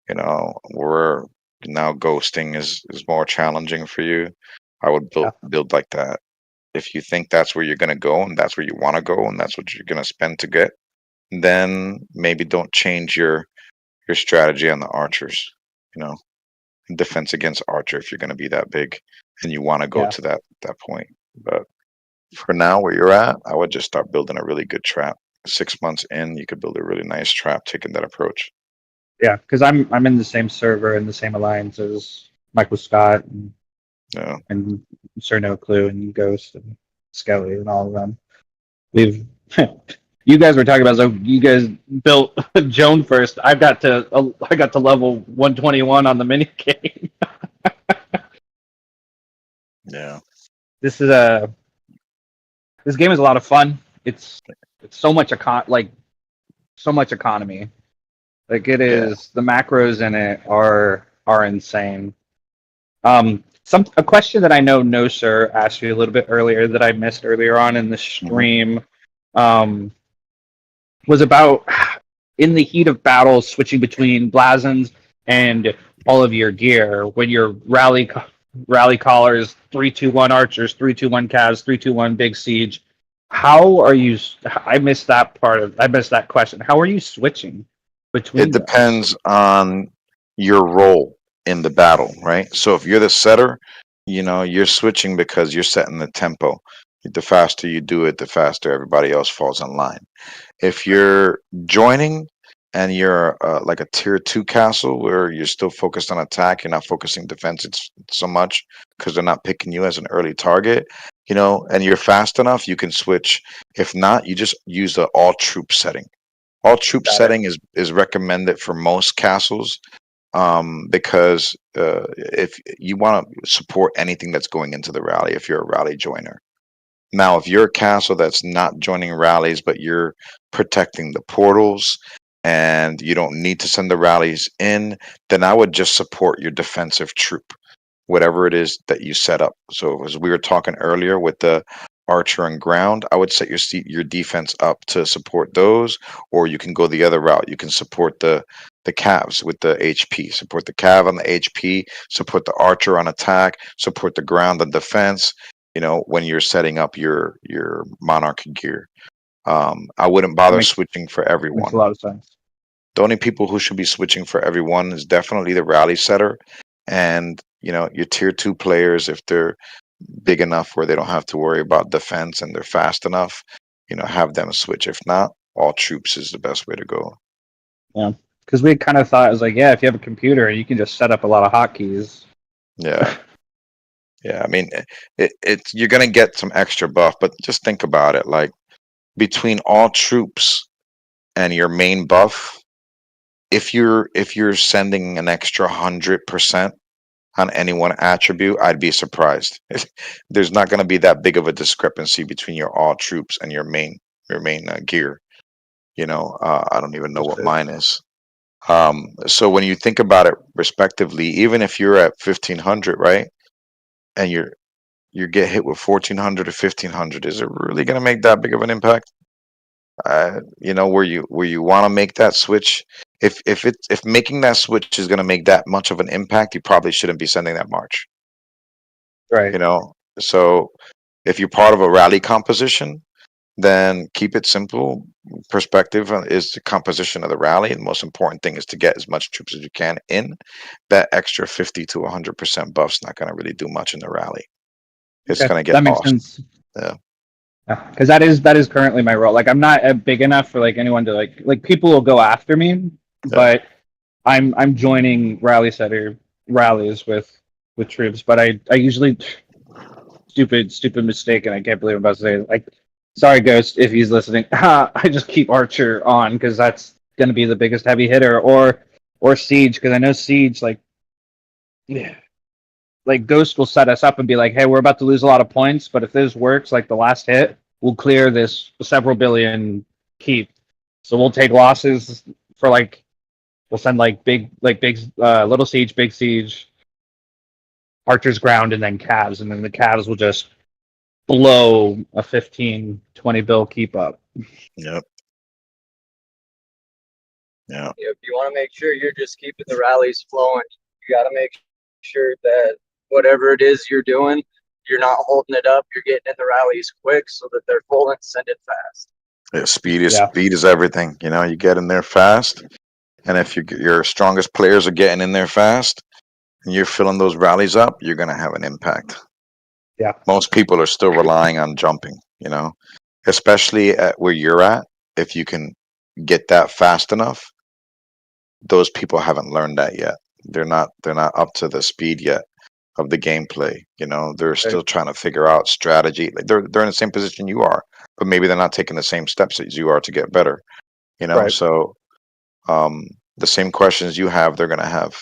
You know, where now ghosting is more challenging for you. I would build like that. If you think that's where you're gonna go and that's where you want to go and that's what you're gonna spend to get, then maybe don't change your strategy on the archers, you know, defense against archer if you're going to be that big and you want to go to that point. But for now, where you're at, I would just start building a really good trap. 6 months in, you could build a really nice trap taking that approach. Yeah, because I'm in the same server in the same alliance as Michael Scott and Sir No Clue and Ghost and Skelly and all of them. We've you guys were talking about, so you guys built Joan first. I got to level 121 on the mini game. Yeah. This game is a lot of fun. It's so much so much economy. Like it is, the macros in it are insane. A question that I know No Sir asked you a little bit earlier that I missed earlier on in the stream. Was about in the heat of battle switching between Blazons and all of your gear when your rally callers 3-2-1 archers, 3-2-1 calves, 3-2-1 big siege. How are you? I missed that question. How are you switching between? It depends on your role in the battle, right? So if you're the setter, you know, you're switching because you're setting the tempo. The faster you do it, the faster everybody else falls in line. If you're joining and you're like a tier 2 castle where you're still focused on attack, you're not focusing defense so much because they're not picking you as an early target, you know, and you're fast enough, you can switch. If not, you just use the all troop setting. All troop setting is recommended for most castles because if you want to support anything that's going into the rally, if you're a rally joiner. Now, if you're a castle that's not joining rallies, but you're protecting the portals and you don't need to send the rallies in, then I would just support your defensive troop, whatever it is that you set up. So as we were talking earlier with the archer and ground, I would set your defense up to support those, or you can go the other route. You can support the calves with the HP, support the cav on the HP, support the archer on attack, support the ground on defense. You know, when you're setting up your monarch gear, I wouldn't bother switching for everyone. Makes a lot of sense. The only people who should be switching for everyone is definitely the rally setter, and you know, your tier 2 players, if they're big enough where they don't have to worry about defense and they're fast enough, you know, have them switch. If not, all troops is the best way to go. Yeah, because we kind of thought it was like, if you have a computer, you can just set up a lot of hotkeys. Yeah. Yeah, I mean, it's you're gonna get some extra buff, but just think about it. Like between all troops and your main buff, if you're sending an extra 100% on any one attribute, I'd be surprised. There's not gonna be that big of a discrepancy between your all troops and your main gear. You know, I don't even know what mine is. So when you think about it respectively, even if you're at 1500, right? And you get hit with 1400 or 1500, is it really going to make that big of an impact? You know, where you want to make that switch, if making that switch is going to make that much of an impact, you probably shouldn't be sending that march, right? You know, so if you're part of a rally composition, then keep it simple. Perspective is the composition of the rally, and the most important thing is to get as much troops as you can in. That extra 50 to 100% buff's not going to really do much in the rally. It's going to get lost. That makes sense. Yeah, because that is currently my role. Like I'm not big enough for like anyone to like people will go after me, but I'm joining rally setter rallies with troops, but I usually stupid mistake, and I can't believe I'm about to say it. Like, sorry, Ghost, if he's listening. I just keep Archer on because that's going to be the biggest heavy hitter, or Siege, because I know Siege, like, yeah, like Ghost will set us up and be like, hey, we're about to lose a lot of points, but if this works, like the last hit, we'll clear this several billion keep. So we'll take losses for like, we'll send like big little Siege, big Siege, Archer's ground, and then Cavs, and then the Cavs will just blow a 15, 20 bill keep up. Yep. Yeah. If you want to make sure you're just keeping the rallies flowing, you got to make sure that whatever it is you're doing, you're not holding it up. You're getting in the rallies quick so that they're full and send it fast. Yeah, speed is everything. You know, you get in there fast, and if your strongest players are getting in there fast, and you're filling those rallies up, you're gonna have an impact. Yeah. Most people are still relying on jumping. You know, especially at where you're at. If you can get that fast enough, those people haven't learned that yet. They're not up to the speed yet of the gameplay. You know, they're still trying to figure out strategy. Like they're in the same position you are, but maybe they're not taking the same steps as you are to get better. You know, so the same questions you have, they're gonna have.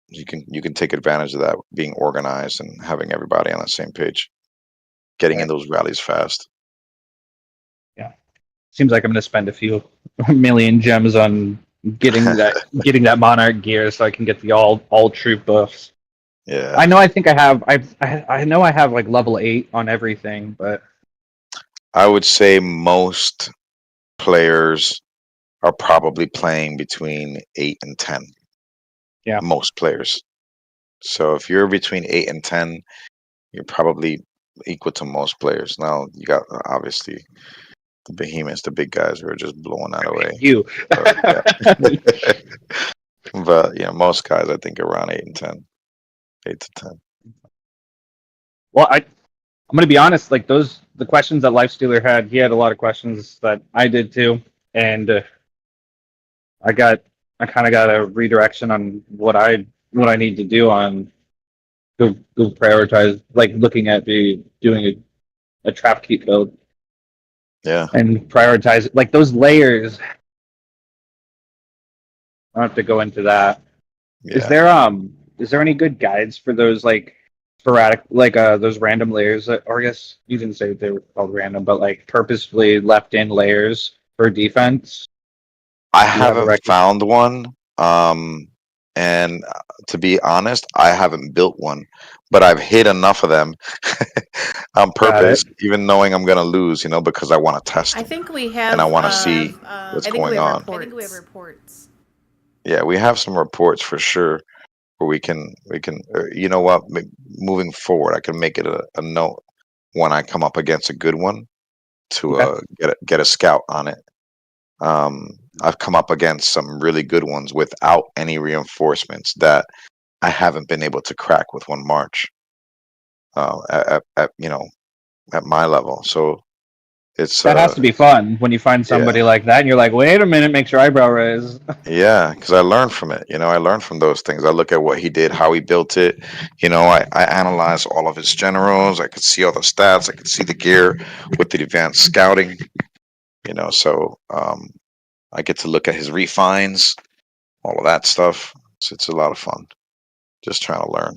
You can take advantage of that, being organized and having everybody on the same page, getting in those rallies fast. Yeah, seems like I'm gonna spend a few million gems on getting that Monarch gear so I can get the all troop buffs. Yeah, I know. I think I have. I know I have like level 8 on everything, but I would say most players are probably playing between 8 and 10. Yeah, most players. So if you're between 8 and 10, you're probably equal to most players. Now you got obviously the behemoths, the big guys who are just blowing that away. You. But yeah, most guys I think around 8 and 10. 8 to 10. Well, I'm going to be honest. Like the questions that Lifestealer had, he had a lot of questions that I did too, and I kind of got a redirection on what I need to do on go prioritize, like looking at doing a trap keep build. Yeah, and prioritize like those layers. I don't have to go into that. Yeah. Is there any good guides for those like sporadic, like those random layers? Or I guess you didn't say they were called random, but like purposefully left in layers for defense. I haven't found one. And to be honest, I haven't built one, but I've hit enough of them on purpose, even knowing I'm going to lose, you know, because I want to test them. I think we have, and I want to see what's going on. I think we have reports. Yeah, we have some reports for sure where we can, you know what, moving forward, I can make it a note when I come up against a good one to get a scout on it. I've come up against some really good ones without any reinforcements that I haven't been able to crack with one march at my level. So it's that has to be fun when you find somebody like that and you're like, wait a minute, makes your eyebrow raise. Yeah, because I learned from it. You know, I learned from those things. I look at what he did, how he built it. You know, I analyzed all of his generals. I could see all the stats. I could see the gear with the advanced scouting. You know, so I get to look at his refines, all of that stuff. So it's a lot of fun, just trying to learn.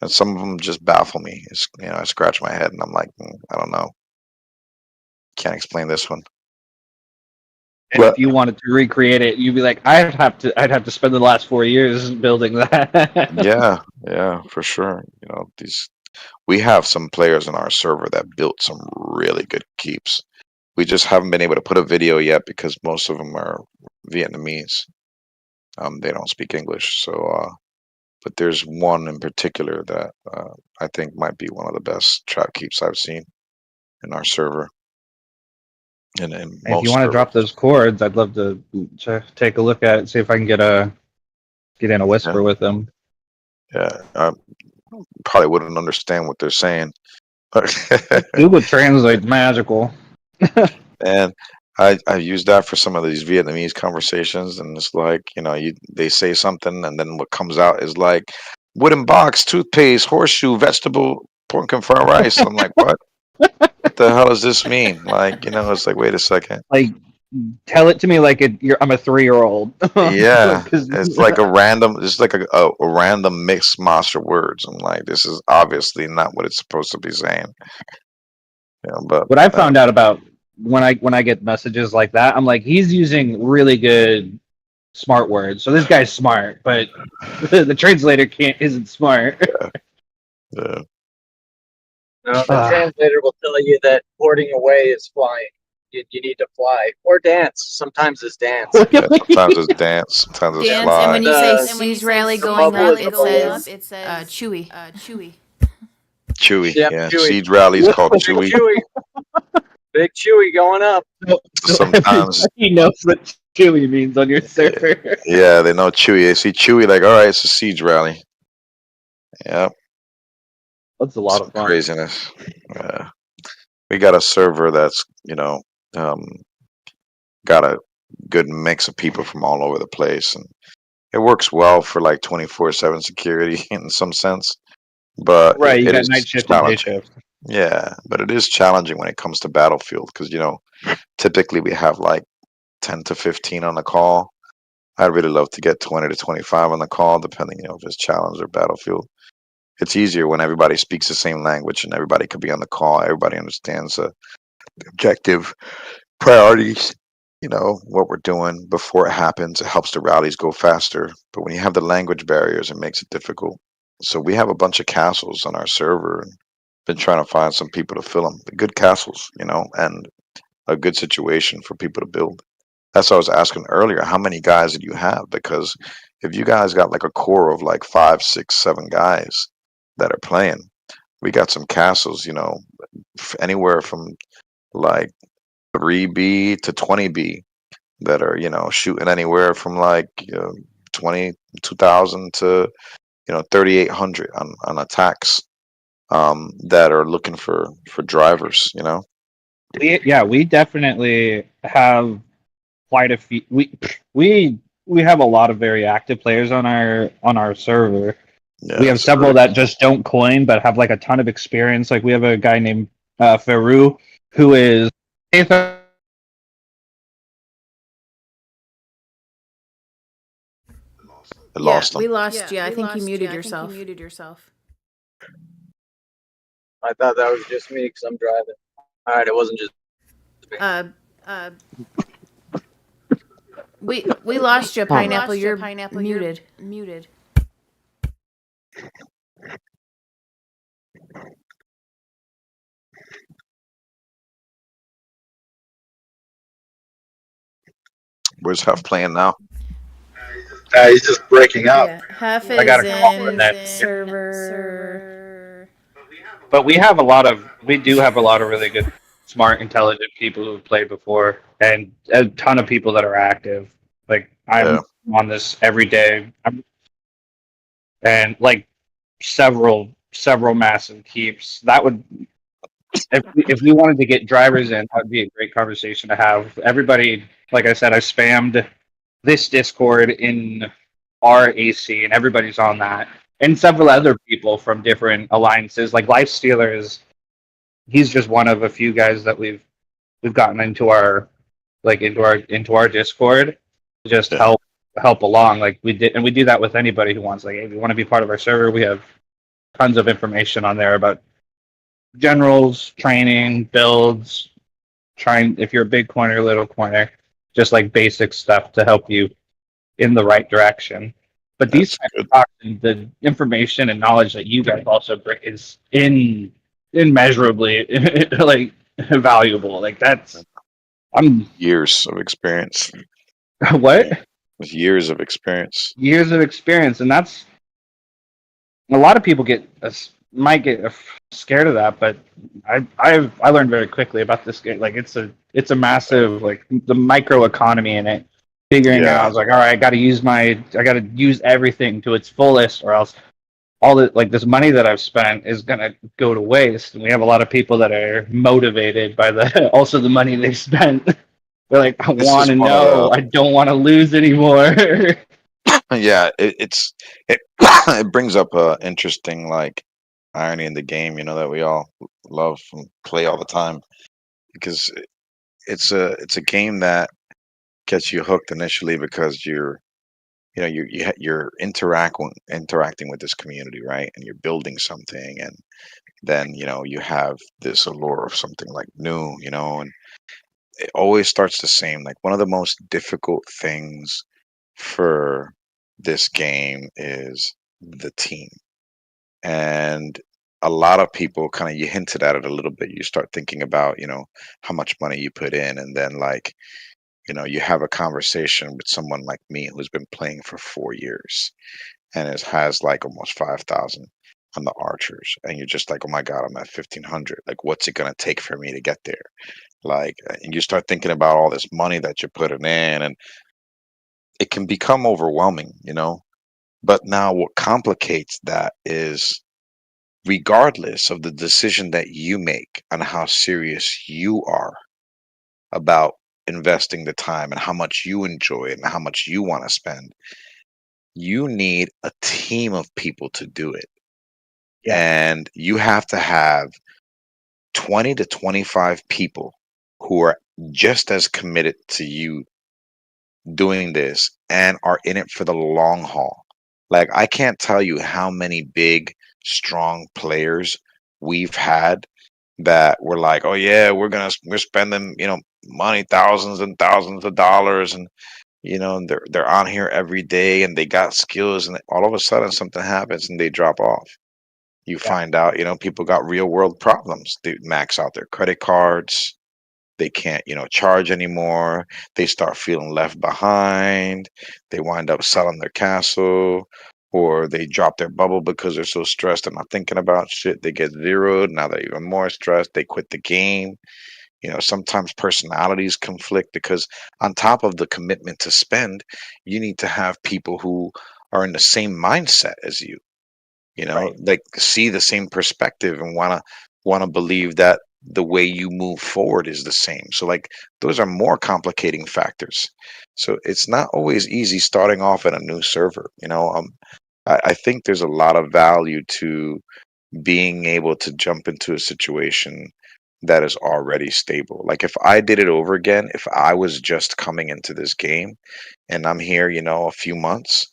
And some of them just baffle me. It's, you know, I scratch my head and I'm like, I don't know. Can't explain this one. And if you wanted to recreate it, you'd be like, I'd have to spend the last 4 years building that. yeah, for sure. You know, we have some players in our server that built some really good keeps. We just haven't been able to put a video yet because most of them are Vietnamese. They don't speak English. So, but there's one in particular that I think might be one of the best trap keeps I've seen in our server. And if you want to drop those chords, I'd love to take a look at it, see if I can get in a whisper with them. Yeah, I probably wouldn't understand what they're saying. Google Translate's magical. And I use that for some of these Vietnamese conversations, and it's like, they say something, and then what comes out is like wooden box, toothpaste, horseshoe, vegetable, pork and fried rice. I'm like, what? What the hell does this mean? Like, it's like, wait a second. Like, tell it to me like I'm a 3-year-old. Yeah, it's like a random mixed monster words. I'm like, this is obviously not what it's supposed to be saying. But what I found out about when I get messages like that, I'm like, he's using really good smart words. So this guy's smart, but the translator isn't smart. Yeah. No, the translator will tell you that porting away is flying. You need to fly or dance. Sometimes it's dance. Yeah, sometimes it's dance. Sometimes it's Dance, fly. and when you say Siege Rally going up, it says Chewy. Chewy. Yep, Yeah, Chewy. Siege Rally is called Big Chewy. Chewy. Big Chewy going up. Sometimes, He knows what Chewy means on your server. yeah, they know Chewy. They see Chewy like, all right, it's a Siege Rally. Yep. That's a lot Some of fun. craziness. We got a server that's, got a good mix of people from all over the place, and it works well for like 24/7 security in some sense. But Right, you it got is night shift and day challenging. shift. Yeah, but it is challenging when it comes to Battlefield because typically we have like 10 to 15 on the call. I'd really love to get 20 to 25 on the call, depending, if it's challenge or Battlefield. It's easier when everybody speaks the same language and everybody could be on the call. Everybody understands the objective, priorities, what we're doing before it happens. It helps the rallies go faster. But when you have the language barriers, it makes it difficult. So we have a bunch of castles on our server and been trying to find some people to fill them. Good castles, and a good situation for people to build. That's what I was asking earlier. How many guys did you have? Because if you guys got like a core of like 5, 6, 7 guys that are playing, we got some castles, anywhere from like 3B to 20B that are, shooting anywhere from like 22,000 to 3,800 on attacks that are looking for drivers. We definitely have quite a few. We have a lot of very active players on our server. Yeah, we have several that just don't coin but have like a ton of experience. Like we have a guy named Faru who is lost him. We lost you. I think you muted yourself. I thought that was just me because I'm driving. All right, it wasn't just me. We lost you, Pineapple. You're muted. Where's Huff playing now? He's just breaking up. Yeah, Huff is I got a call in that server. But we do have a lot of really good, smart, intelligent people who've played before, and a ton of people that are active. Like I'm on this every day, and like several massive keeps. That would, if we wanted to get drivers in, that would be a great conversation to have. Everybody, like I said, I spammed this Discord in our AC, and everybody's on that. And several other people from different alliances, like Lifestealer he's just one of a few guys that we've gotten into our Discord to just help along. Like we do that with anybody who wants. Like, if you want to be part of our server, we have tons of information on there about generals, training, builds, if you're a big corner, little corner, just like basic stuff to help you in the right direction. But these kinds of talks and the information and knowledge that you guys also bring is immeasurably like valuable. Like I'm years of experience. What? With years of experience. Years of experience, and that's a lot of people might get scared of that, but I learned very quickly about this game. Like it's a massive, like, the micro economy in it. Figuring out, I was like, all right, I got to use everything to its fullest, or else all this money that I've spent is gonna go to waste. And we have a lot of people that are motivated by also the money they spent They're like, I This want is to one of know. I don't want to lose anymore. yeah, it it brings up a interesting like irony in the game, that we all love and play all the time because it's a game that gets you hooked initially because you're interacting with this community, right? And you're building something, and then you have this allure of something like new, and it always starts the same. Like one of the most difficult things for this game is the team. And a lot of people kind of, you hinted at it a little bit. You start thinking about, how much money you put in, and then like, you have a conversation with someone like me who's been playing for 4 years and has like almost 5,000 on the archers, and you're just like, oh my God, I'm at 1,500. Like, what's it gonna take for me to get there? Like, and you start thinking about all this money that you're putting in, and it can become overwhelming. But now what complicates that is, regardless of the decision that you make and how serious you are about investing the time and how much you enjoy it and how much you want to spend, you need a team of people to do it. Yeah. And you have to have 20 to 25 people who are just as committed to you doing this and are in it for the long haul. Like, I can't tell you how many big, strong players we've had that were like, oh yeah, we're spending, money, thousands and thousands of dollars, and they're on here every day and they got skills, and all of a sudden something happens and they drop off. You Yeah. find out, people got real world problems. They max out their credit cards. They can't, charge anymore. They start feeling left behind. They wind up selling their castle, or they drop their bubble because they're so stressed and not thinking about shit. They get zeroed. Now they're even more stressed. They quit the game. Sometimes personalities conflict because on top of the commitment to spend, you need to have people who are in the same mindset as you. Right. Like see the same perspective and wanna believe that the way you move forward is the same. So like those are more complicating factors. So it's not always easy starting off at a new server. I think there's a lot of value to being able to jump into a situation that is already stable. Like if I did it over again, if I was just coming into this game and I'm here, a few months,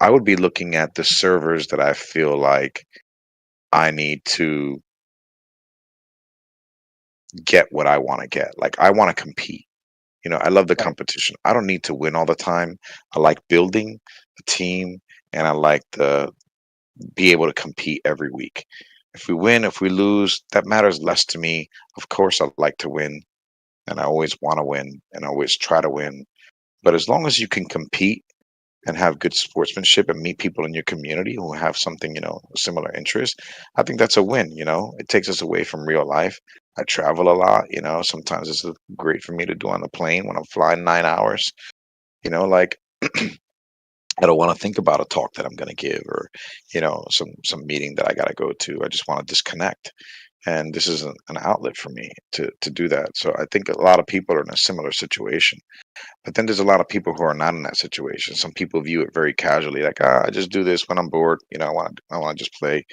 I would be looking at the servers that I feel like I need to get what I want to get. Like I want to compete. I love the Right. competition. I don't need to win all the time. I like building a team, and I like to be able to compete every week. If we win, if we lose, that matters less to me. Of course, I like to win, and I always want to win, and I always try to win. But as long as you can compete and have good sportsmanship and meet people in your community who have something, a similar interest, I think that's a win. It takes us away from real life. I travel a lot. Sometimes it's great for me to do on the plane when I'm flying 9 hours. Like I don't want to think about a talk that I'm going to give, or some meeting that I got to go to. I just want to disconnect, and this is an outlet for me to do that. So I think a lot of people are in a similar situation. But then there's a lot of people who are not in that situation. Some people view it very casually, like, I just do this when I'm bored. I want to just play,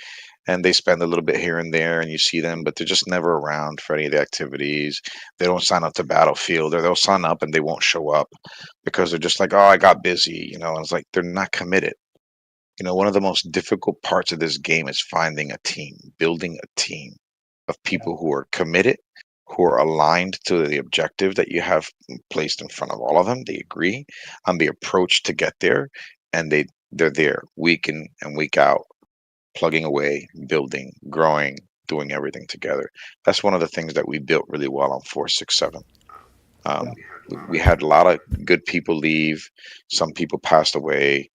and they spend a little bit here and there, and you see them, but they're just never around for any of the activities. They don't sign up to Battlefield, or they'll sign up and they won't show up because they're just like, oh, I got busy. And it's like they're not committed. One of the most difficult parts of this game is finding a team, building a team of people who are committed, who are aligned to the objective that you have placed in front of all of them. They agree on the approach to get there, and they're there week in and week out, plugging away, building, growing, doing everything together. That's one of the things that we built really well on 467. Um, we had a lot of good people leave. Some people passed away.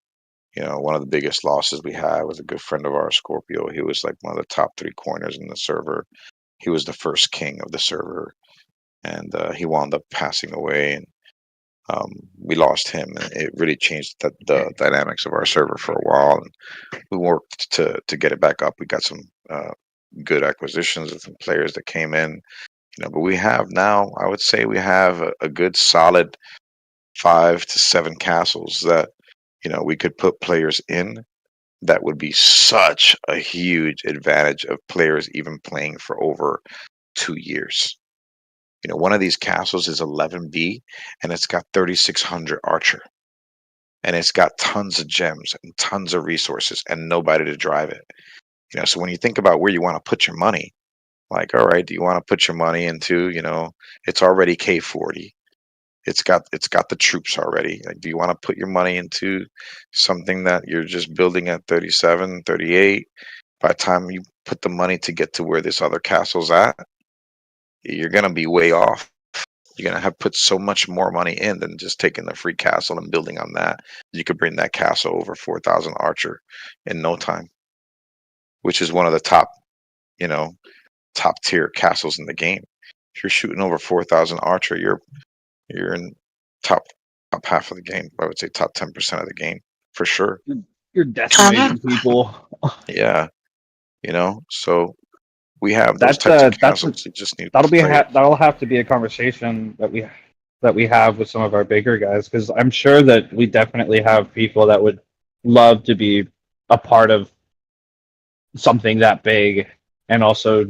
One of the biggest losses we had was a good friend of ours, Scorpio. He was like one of the top 3 corners in the server. He was the first king of the server, and he wound up passing away. And we lost him, and it really changed the dynamics of our server for a while. And we worked to get it back up. We got some good acquisitions of some players that came in. But we have now, I would say we have a good solid 5 to 7 castles that, we could put players in. That would be such a huge advantage of players even playing for over 2 years. One of these castles is 11B, and it's got 3,600 archer, and it's got tons of gems and tons of resources and nobody to drive it. So when you think about where you want to put your money, like, all right, do you want to put your money into, it's already K40. It's got the troops already. Like, do you want to put your money into something that you're just building at 37, 38? By the time you put the money to get to where this other castle's at, you're gonna be way off. You're gonna have put so much more money in than just taking the free castle and building on that. You could bring that castle over 4,000 archer in no time, which is one of the top, top tier castles in the game. If you're shooting over 4,000 archer, you're in top half of the game. I would say top 10% of the game for sure. You're decimating people. Yeah, so we have those types of castles. You just need that'll have to be a conversation that we have with some of our bigger guys, because I'm sure that we definitely have people that would love to be a part of something that big and also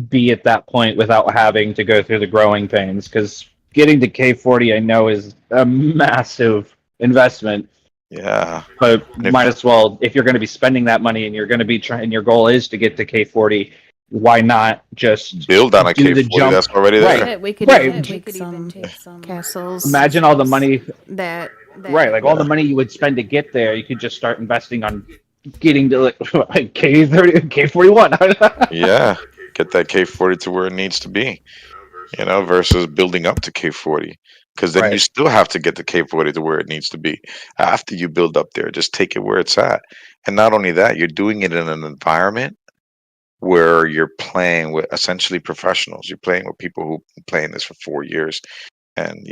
be at that point without having to go through the growing pains, because getting to K40 I know is a massive investment. Yeah, but might as well, if you're going to be spending that money and you're going to be trying, your goal is to get to K40, why not just build on a K40 that's already there? Right. We could even take some castles. Imagine all the money that right, like all the money you would spend to get there, you could just start investing on getting to like K30, K41. Yeah, get that K40 to where it needs to be, versus building up to K40. Because then you still have to get the K40 to where it needs to be after you build up there. Just take it where it's at. And not only that, you're doing it in an environment where you're playing with essentially professionals. You're playing with people who've been playing this for 4 years and,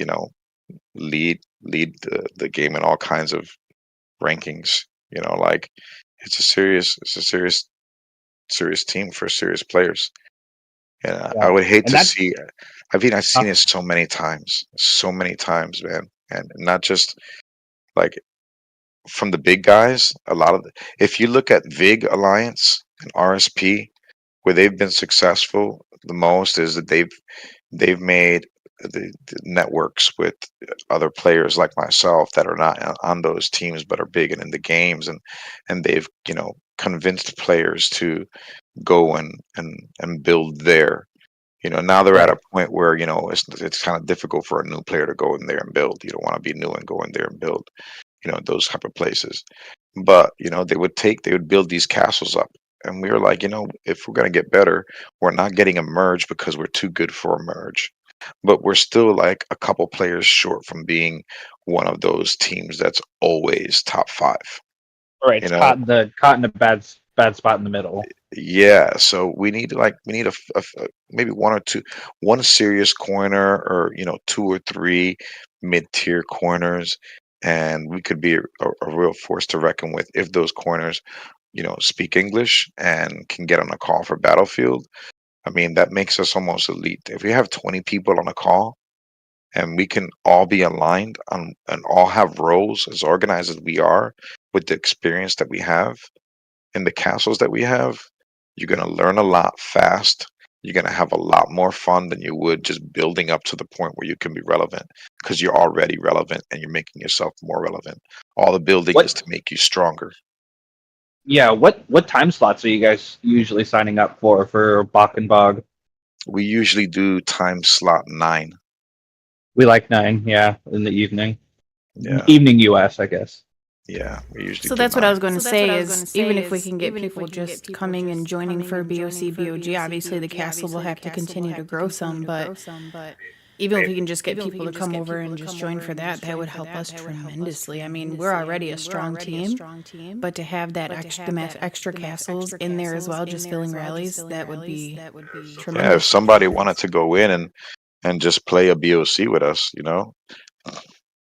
lead the game in all kinds of rankings. Like it's a serious team for serious players. And I would hate to see. I've seen it so many times, man, and not just like from the big guys. If you look at VIG Alliance and RSP, where they've been successful the most is that they've made the networks with other players like myself that are not on those teams but are big and in the games, and they've convinced players to go and build there. Now they're at a point where it's kind of difficult for a new player to go in there and build. You don't want to be new and go in there and build, those type of places. But they would build these castles up, and we were like, if we're gonna get better, we're not getting a merge because we're too good for a merge, but we're still like a couple players short from being one of those teams that's always top 5. Right, it's caught in a bad spot in the middle. Yeah, so we need a maybe one serious corner, or 2 or 3 mid-tier corners, and we could be a real force to reckon with if those corners speak English and can get on a call for Battlefield. I mean, that makes us almost elite. If we have 20 people on a call and we can all be aligned on and all have roles as organized as we are with the experience that we have in the castles that we have, you're going to learn a lot fast. You're going to have a lot more fun than you would just building up to the point where you can be relevant, because you're already relevant and you're making yourself more relevant. All the building is to make you stronger. Yeah, what time slots are you guys usually signing up for Bach and Bog? We usually do time slot 9. We like 9, yeah, in the evening. Yeah. Evening US, I guess. Yeah, we usually. So that's what I was going to say is even if we can get people just coming and joining for BOC, BOG, obviously the castle will have to continue to grow some, but even if we can just get people to come over and just join for that, that would help us tremendously. I mean, we're already a strong team, but to have that extra castles in there as well, just filling rallies, that would be tremendous. Yeah, if somebody wanted to go in and just play a BOC with us,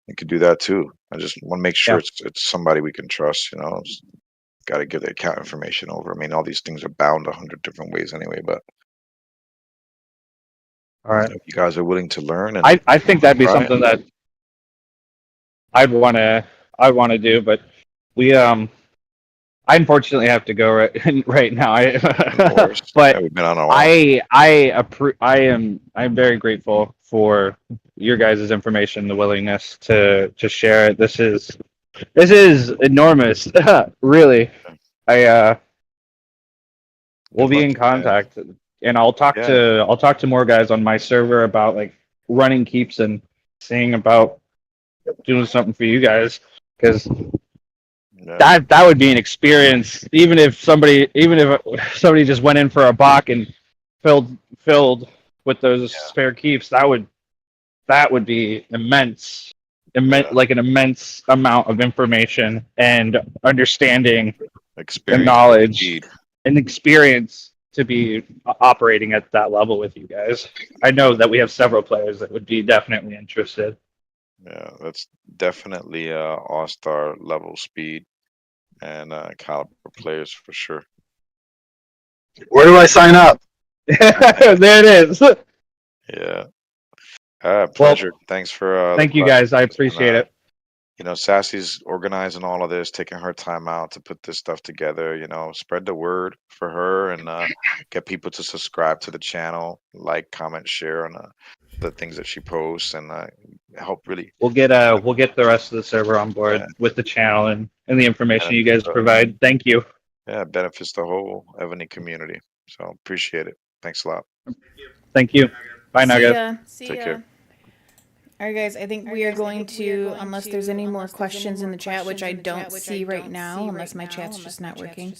we could do that too. I just want to make sure it's somebody we can trust. Got to give the account information over. I mean, all these things are bound 100 different ways anyway, but. All right. If you guys are willing to learn, and I think that'd be try it. something that I'd want to do, but we I unfortunately have to go right now. No worries. But Yeah, we've been on a while. I'm very grateful for your guys' information, the willingness to share it. This is enormous. Really. We'll Good be luck in to you guys. contact, and I'll talk to more guys on my server about like running keeps and seeing about doing something for you guys, because Yeah. that would be an experience. Even if somebody just went in for a Bach and filled with those spare keeps, that would be immense, like an immense amount of information and understanding Experience and knowledge indeed. and experience to be operating at that level with you guys. I know that we have several players that would be definitely interested. Yeah, that's definitely all-star level speed and caliber players for sure. Where do I sign up? There it is. Yeah. Pleasure. Thanks for Thank you guys. I appreciate it. You know, Sassy's organizing all of this, taking her time out to put this stuff together. You know, spread the word for her and get people to subscribe to the channel, like, comment, share on the things that she posts, and help really. We'll get the rest of the server on board with the channel and the information you guys provide. Thank you. Yeah, it benefits the whole Ebony community. So appreciate it. Thanks a lot. Thank you. Bye now, See guys. ya. Take care. All right, guys, I think we are going to, unless there's any more questions in the chat, which I don't see right now, unless my chat's just not working.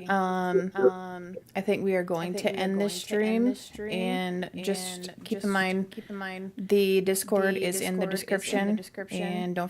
I think we are going to end this stream, and just keep in mind the Discord is in the description, and don't forget